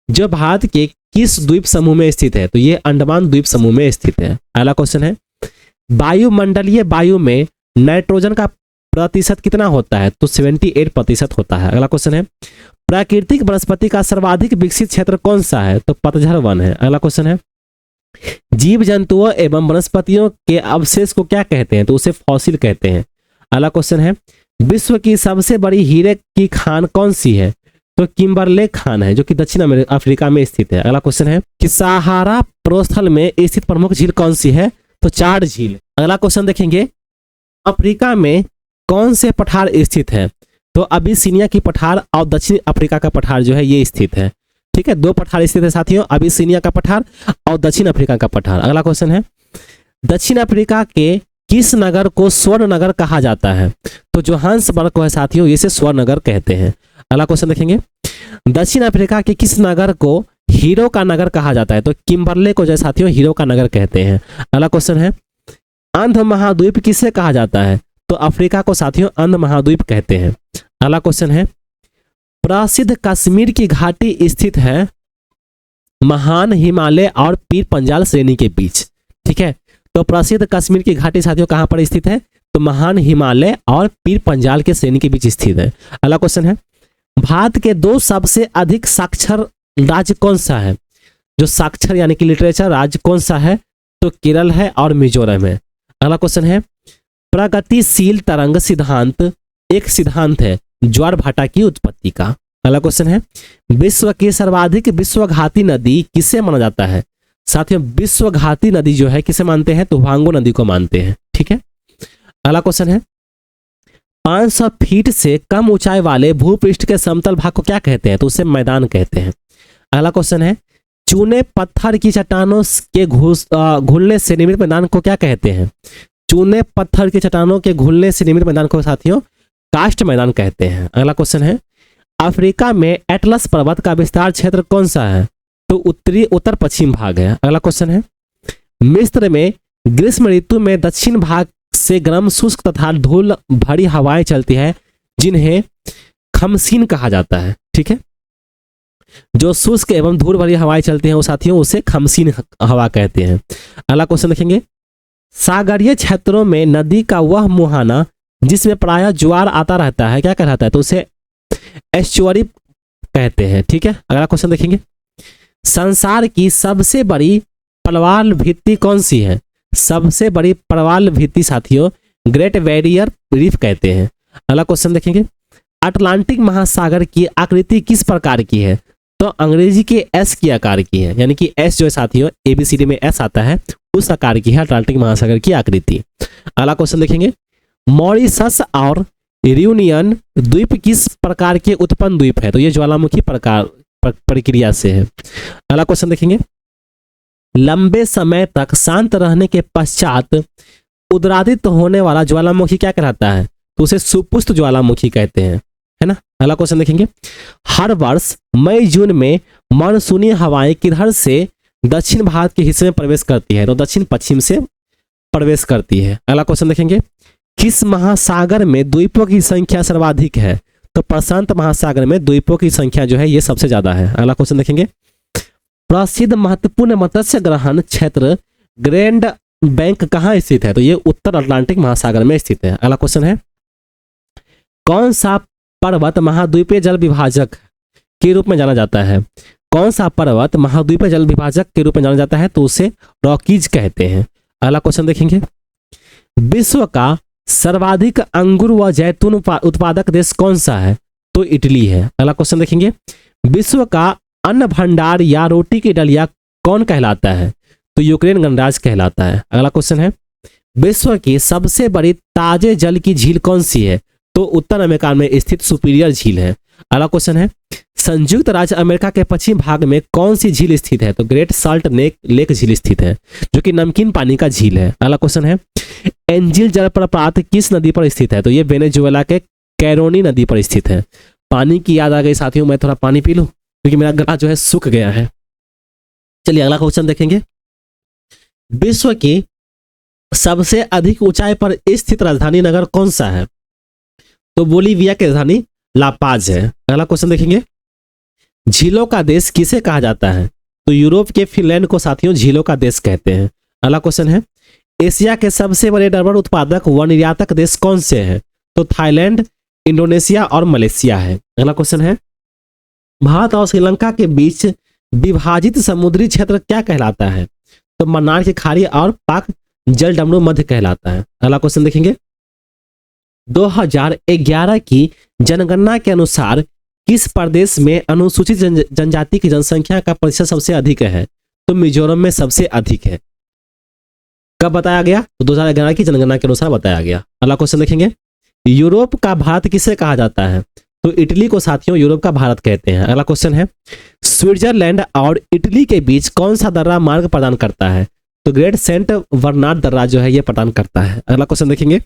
जो भारत के किस द्वीप समूह में स्थित है? तो ये अंडमान द्वीप समूह में स्थित है। अगला क्वेश्चन है, वायुमंडलीय वायु में नाइट्रोजन का प्रतिशत कितना होता है? तो 78% होता है। अगला क्वेश्चन है, प्राकृतिक वनस्पति का सर्वाधिक विकसित क्षेत्र कौन सा है? तो पतझड़ वन है। अगला क्वेश्चन है, जीव जंतुओं एवं वनस्पतियों के अवशेष को क्या कहते हैं? तो उसे फॉसिल कहते हैं। अगला क्वेश्चन है, विश्व की सबसे बड़ी हीरे की खान कौन सी है? तो किम्बरले खान है, जो कि दक्षिण अफ्रीका में स्थित है। अगला क्वेश्चन है कि सहारा प्रोस्थल में स्थित प्रमुख झील कौन सी है? तो चाड झील। अगला क्वेश्चन देखेंगे, अफ्रीका में कौन से पठार स्थित है? तो अबिसिनिया की पठार और दक्षिण अफ्रीका का पठार जो है ये स्थित है। ठीक है, दो पठार स्थित है साथियों, अबिसिनिया का पठार और दक्षिण अफ्रीका का पठार। अगला क्वेश्चन है, दक्षिण अफ्रीका के किस नगर को स्वर्ण नगर कहा जाता है? तो जोहान्सबर्ग को है साथियों, इसे स्वर्ण नगर कहते हैं। अगला क्वेश्चन देखेंगे, दक्षिण अफ्रीका के किस नगर को हीरो का नगर कहा जाता है? तो किम्बरले को जो साथियों हीरो का नगर कहते हैं। अगला क्वेश्चन है, अंध महाद्वीप किसे कहा जाता है? तो अफ्रीका को साथियों अंध महाद्वीप कहते हैं। अगला क्वेश्चन है, प्रसिद्ध कश्मीर की घाटी स्थित है महान हिमालय और पीर पंजाल श्रेणी के बीच। ठीक है, तो प्रसिद्ध कश्मीर की घाटी साथियों कहां पर स्थित है? तो महान हिमालय और पीर पंजाल के श्रेणी के बीच स्थित है। अगला क्वेश्चन है, भारत के दो सबसे अधिक साक्षर राज्य कौन सा है? जो साक्षर यानी कि लिटरेचर राज्य कौन सा है? तो केरल है और मिजोरम है। अगला क्वेश्चन है, प्रगतिशील तरंग सिद्धांत एक सिद्धांत है ज्वार-भाटा की उत्पत्ति का। अगला क्वेश्चन है, विश्व की सर्वाधिक विश्वघाती नदी किसे माना जाता है? साथियों विश्वघाती नदी जो है किसे मानते हैं? तो वांगो नदी को मानते हैं। ठीक है, अगला क्वेश्चन है, 500 फीट से कम ऊंचाई वाले भूपृष्ठ के समतल भाग को क्या कहते हैं? तो उसे मैदान कहते हैं। अगला क्वेश्चन है, चूने पत्थर की चट्टानों के घुलने से निर्मित मैदान को क्या कहते हैं? चूने पत्थर की चट्टानों के घुलने से निर्मित मैदान को साथियों कास्ट मैदान कहते हैं। अगला क्वेश्चन है, अफ्रीका में एटलस पर्वत का विस्तार क्षेत्र कौन सा है? तो उत्तर पश्चिम भाग है। अगला क्वेश्चन है, मिस्र में ग्रीष्म ऋतु में दक्षिण भाग से गर्म शुष्क तथा धूल भरी हवाएं चलती है जिन्हें खमसीन कहा जाता है। ठीक है, जो शुष्क एवं धूल भरी हवाएं चलती हैं वो साथियों उसे खमसीन हवा कहते हैं। अगला क्वेश्चन देखेंगे, सागरीय क्षेत्रों में नदी का वह मुहाना जिसमें प्रायः ज्वार आता रहता है क्या कहलाता है? तो उसे एस्चुअरी कहते हैं। ठीक है, अगला क्वेश्चन देखेंगे, संसार की सबसे बड़ी प्रवाल भित्ति कौन सी है? सबसे बड़ी प्रवाल भित्ति साथियों ग्रेट बैरियर रीफ कहते हैं। अगला क्वेश्चन देखेंगे, अटलांटिक महासागर की आकृति किस प्रकार की है? तो अंग्रेजी के एस की आकार की है, यानी कि एस जो है साथियों एबीसीडी में एस आता है उस आकार की है अटलांटिक महासागर की आकृति। अगला क्वेश्चन देखेंगे, मॉरिशस और रियूनियन द्वीप किस प्रकार के उत्पन्न द्वीप है? तो ये ज्वालामुखी प्रक्रिया से है। अगला क्वेश्चन देखेंगे, लंबे समय तक शांत रहने के पश्चात उदरादित होने वाला ज्वालामुखी क्या कहलाता है? तो उसे सुपुष्ट ज्वालामुखी कहते हैं, है ना। अगला क्वेश्चन देखेंगे, हर वर्ष मई जून में मानसूनी हवाएं किधर से दक्षिण भारत के हिस्से में प्रवेश करती है? तो दक्षिण पश्चिम से प्रवेश करती है। अगला क्वेश्चन देखेंगे, किस महासागर में द्वीपों की संख्या सर्वाधिक है? तो प्रशांत महासागर में द्वीपों की संख्या जो है ये सबसे ज्यादा है। अगला क्वेश्चन देखेंगे, प्रसिद्ध महत्वपूर्ण मत्स्य ग्रहण क्षेत्र ग्रैंड बैंक कहाँ स्थित है? तो ये उत्तर अटलांटिक महासागर में स्थित है। अगला क्वेश्चन है, कौन सा पर्वत महाद्वीपीय जल विभाजक के रूप में जाना जाता है? कौन सा पर्वत महाद्वीपीय जल विभाजक के रूप में जाना जाता है? तो उसे रॉकीज कहते हैं। अगला क्वेश्चन देखेंगे, विश्व का सर्वाधिक अंगूर व जैतून उत्पादक देश कौन सा है? तो इटली है। अगला क्वेश्चन देखेंगे, विश्व का अन्न भंडार या रोटी की डलिया कौन कहलाता है? तो यूक्रेन गणराज्य कहलाता है। अगला क्वेश्चन है, विश्व की सबसे बड़ी ताजे जल की झील कौन सी है? तो उत्तर अमेरिका में स्थित सुपीरियर झील है। अगला क्वेश्चन है, संयुक्त राज्य अमेरिका के पश्चिम भाग में कौन सी झील स्थित है? तो ग्रेट साल्ट लेक झील स्थित है जो कि नमकीन पानी का झील है। अगला क्वेश्चन है, एंजिल जलप्रपात किस नदी पर स्थित है? तो ये वेनेजुएला के कैरोनी नदी पर स्थित है। पानी की याद आ गई साथियों, मैं थोड़ा पानी पी लूं क्योंकि मेरा गला जो है सूख गया है। चलिए अगला क्वेश्चन देखेंगे, विश्व की सबसे अधिक ऊंचाई पर स्थित राजधानी नगर कौन सा है? तो बोलीविया की राजधानी लापाज है। अगला क्वेश्चन देखेंगे, झीलों का देश किसे कहा जाता है? तो यूरोप के फिनलैंड को साथियों झीलों का देश कहते हैं। अगला क्वेश्चन है, एशिया के सबसे बड़े रबड़ उत्पादक व निर्यातक देश कौन से हैं? तो थाईलैंड, इंडोनेशिया और मलेशिया है। अगला क्वेश्चन है, भारत और श्रीलंका के बीच विभाजित समुद्री क्षेत्र क्या कहलाता है? तो मन्नार की खाड़ी और पाक जलडमरू मध्य कहलाता है। अगला क्वेश्चन देखेंगे, 2011 की जनगणना के अनुसार किस प्रदेश में अनुसूचित जनजाति की जनसंख्या का प्रतिशत सबसे अधिक है? तो मिजोरम में सबसे अधिक है। कब बताया गया? तो 2011 की जनगणना के अनुसार बताया गया। अगला क्वेश्चन देखेंगे, यूरोप का भारत किसे कहा जाता है? तो इटली को साथियों यूरोप का भारत कहते हैं। अगला क्वेश्चन है, स्विट्जरलैंड और इटली के बीच कौन सा दर्रा मार्ग प्रदान करता है? तो ग्रेट सेंट बर्नार्ड दर्रा जो है ये प्रदान करता है। अगला क्वेश्चन देखेंगे,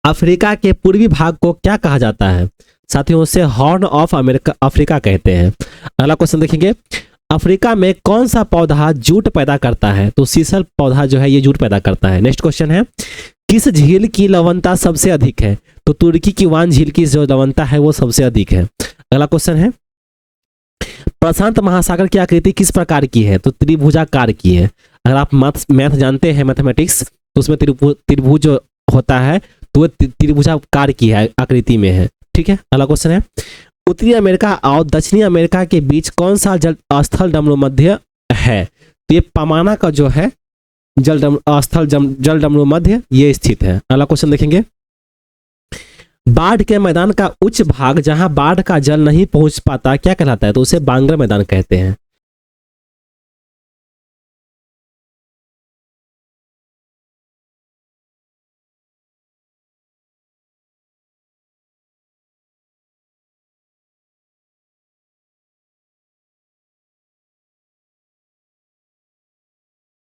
अफ्रीका के पूर्वी भाग को क्या कहा जाता है? साथियों उसे हॉर्न ऑफ अफ्रीका कहते हैं। अगला क्वेश्चन देखेंगे, अफ्रीका में कौन सा पौधा जूट पैदा करता है? तो सीसल पौधा जो है ये जूट पैदा करता है। नेक्स्ट क्वेश्चन है, किस झील की लवणता सबसे अधिक है? तो तुर्की की वान झील की जो लवणता है वो सबसे अधिक है। अगला क्वेश्चन है, प्रशांत महासागर की आकृति किस प्रकार की है? तो त्रिभुजाकार की है। अगर आप मैथ जानते हैं, मैथमेटिक्स, तो उसमें त्रिभुज होता है तो वो त्रिभुजाकार की है, आकृति में है। ठीक है। अगला क्वेश्चन है, उत्तरी अमेरिका और दक्षिणी अमेरिका के बीच कौन सा स्थल डमरू मध्य है? तो ये पैमाना का जो है जल डमरू मध्य ये स्थित है। अगला क्वेश्चन देखेंगे, बाढ़ के मैदान का उच्च भाग जहां बाढ़ का जल नहीं पहुंच पाता क्या कहलाता है? तो उसे बांगर मैदान कहते हैं।